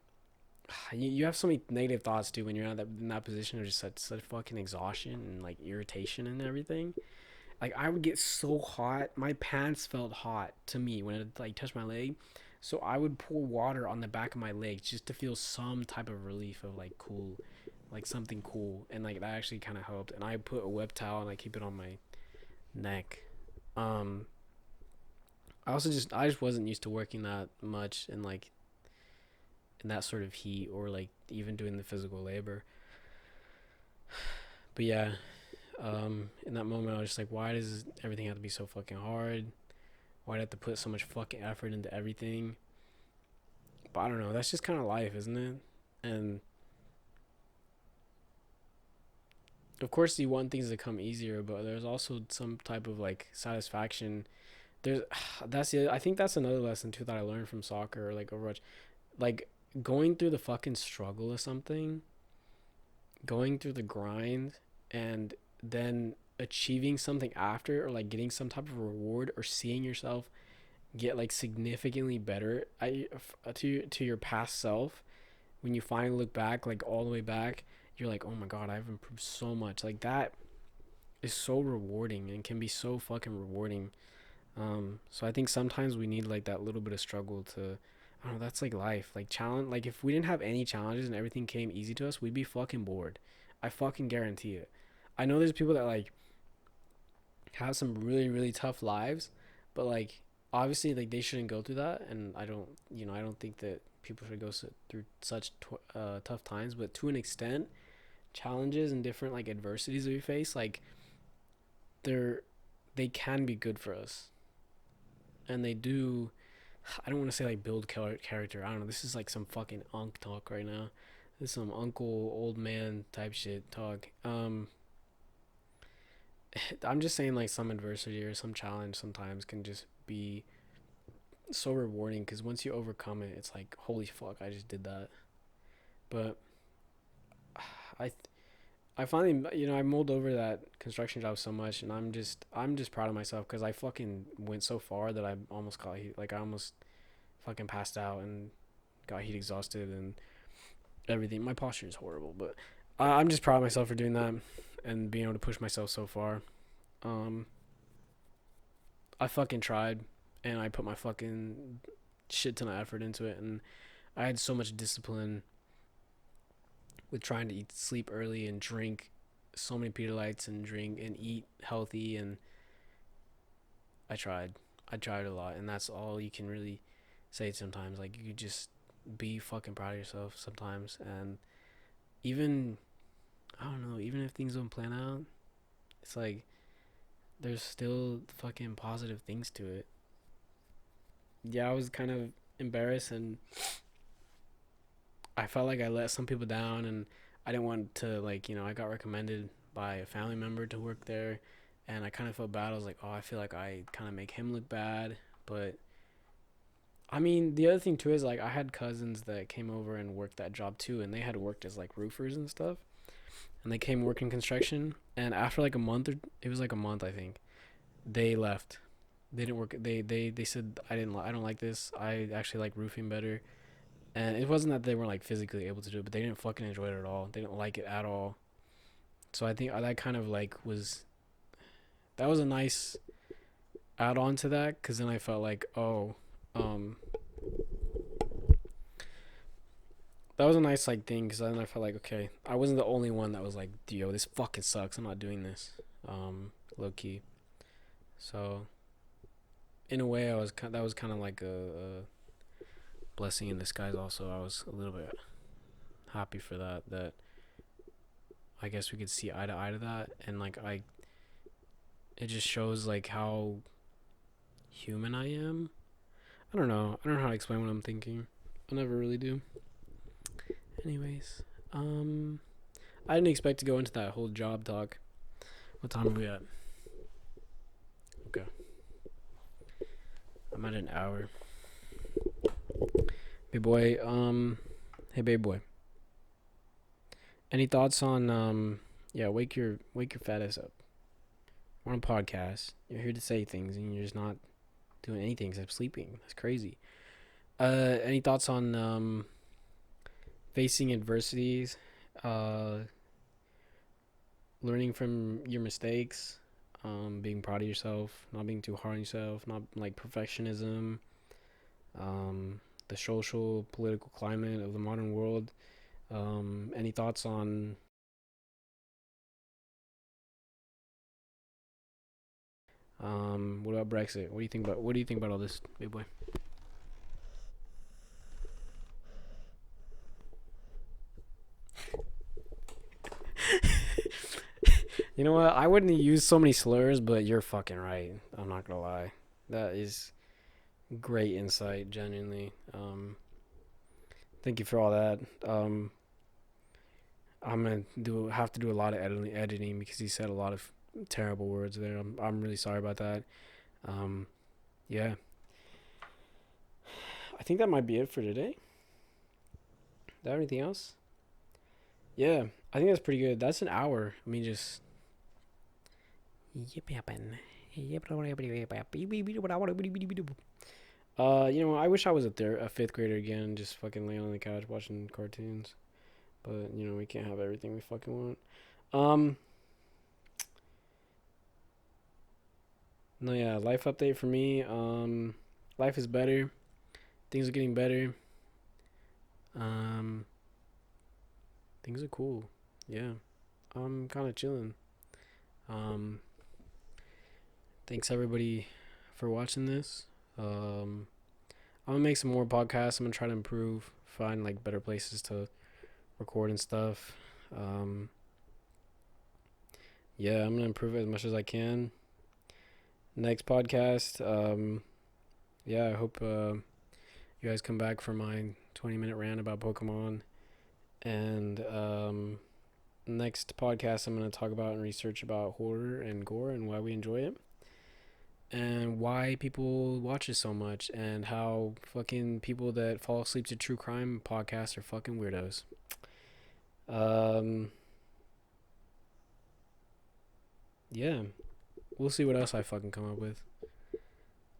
you have so many negative thoughts too when you're in that position of just such fucking exhaustion and like irritation and everything. Like I would get so hot, my pants felt hot to me when it like touched my leg, so I would pour water on the back of my legs just to feel some type of relief of like cool, like something cool, and like that actually kind of helped. And I put a web towel and I keep it on my neck. Um, I just wasn't used to working that much and like in that sort of heat or like even doing the physical labor. But yeah, in that moment, I was just like, why does everything have to be so fucking hard? Why do I have to put so much fucking effort into everything? But I don't know. That's just kind of life, isn't it? And of course, you want things to come easier, but there's also some type of like satisfaction. There's I think that's another lesson too that I learned from soccer or like Overwatch. Like going through the fucking struggle of something, going through the grind, and then achieving something after, or like getting some type of reward, or seeing yourself get like significantly better to your past self. When you finally look back, like all the way back, you're like, oh my god, I've improved so much. Like that is so rewarding and can be so fucking rewarding. So I think sometimes we need like that little bit of struggle to, I don't know, that's like life. Like challenge, like if we didn't have any challenges and everything came easy to us, we'd be fucking bored. I fucking guarantee it. I know there's people that like have some really really tough lives, but like obviously like they shouldn't go through that, and I don't think that people should go through such tough times. But to an extent, challenges and different like adversities that we face, like they're they can be good for us, and they do. I don't want to say like build character. I don't know. This is like some fucking unk talk right now. This is some uncle old man type shit talk. I'm just saying like some adversity or some challenge sometimes can just be so rewarding because once you overcome it, it's like holy fuck, I just did that. But I I finally I mulled over that construction job so much, and I'm just proud of myself because I fucking went so far that I almost got heat, like I almost fucking passed out and got heat exhausted and everything. My posture is horrible, but I'm just proud of myself for doing that and being able to push myself so far. Um, I fucking tried, and I put my fucking shit ton of effort into it, and I had so much discipline with trying to eat, sleep early, and drink so many Pedialytes and drink and eat healthy, and I tried. I tried a lot, and that's all you can really say sometimes. Like you just be fucking proud of yourself sometimes, and even I don't know, even if things don't plan out, it's like there's still fucking positive things to it. Yeah, I was kind of embarrassed, and I felt like I let some people down, and I didn't want to like I got recommended by a family member to work there, and I kind of felt bad. I was like, oh, I feel like I kind of make him look bad, but I mean the other thing too is like I had cousins that came over and worked that job too, and they had worked as like roofers and stuff, and they came working construction, and after like a month, or it was like a month I think, they left. They didn't work. They said I don't like this. I actually like roofing better. And it wasn't that they weren't like physically able to do it, but they didn't fucking enjoy it at all. They didn't like it at all. So I think that kind of like was that was a nice add on to that, because then I felt like, oh, um that was a nice like thing because then I felt like okay, I wasn't the only one that was like, yo, this fucking sucks. I'm not doing this. Low key. So in a way, that was kind of like a blessing in disguise. Also, I was a little bit happy for that. That I guess we could see eye to eye to that, and like it just shows like how human I am. I don't know. I don't know how to explain what I'm thinking. I never really do. Anyways, I didn't expect to go into that whole job talk. What time are we at? Okay, I'm at an hour. Big boy. Hey, babe boy. Any thoughts on Yeah, wake your fat ass up. We're on a podcast. You're here to say things, and you're just not doing anything except sleeping. That's crazy. Any thoughts on facing adversities, uh, learning from your mistakes, being proud of yourself, not being too hard on yourself, not like perfectionism, the social political climate of the modern world. Any thoughts on what about Brexit? What do you think about all this, big boy? You know what? I wouldn't use so many slurs, but you're fucking right. I'm not gonna lie. That is great insight, genuinely. Thank you for all that. I'm gonna do have to do a lot of editing because he said a lot of terrible words there. I'm really sorry about that. Um, yeah, I think that might be it for today. Do I have anything else? Yeah, I think that's pretty good. That's an hour. I mean, just I wish I was a fifth grader again, just fucking laying on the couch watching cartoons. But we can't have everything we fucking want. Um, no, yeah, life update for me. Life is better. Things are getting better. Um, things are cool. Yeah, I'm kind of chilling. Um, thanks everybody for watching this. I'm gonna make some more podcasts. I'm gonna try to improve, find like better places to record and stuff. Um, yeah, I'm gonna improve it as much as I can. Next podcast. Yeah, I hope you guys come back for my 20-minute rant about Pokemon. And next podcast, I'm gonna talk about and research about horror and gore and why we enjoy it. And why people watch it so much, and how fucking people that fall asleep to true crime podcasts are fucking weirdos. Um, yeah, we'll see what else I fucking come up with.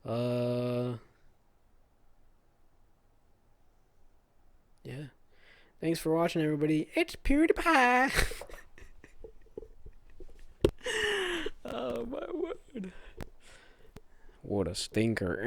Uh, yeah. Thanks for watching, everybody. It's PewDiePie. Oh my word! What a stinker.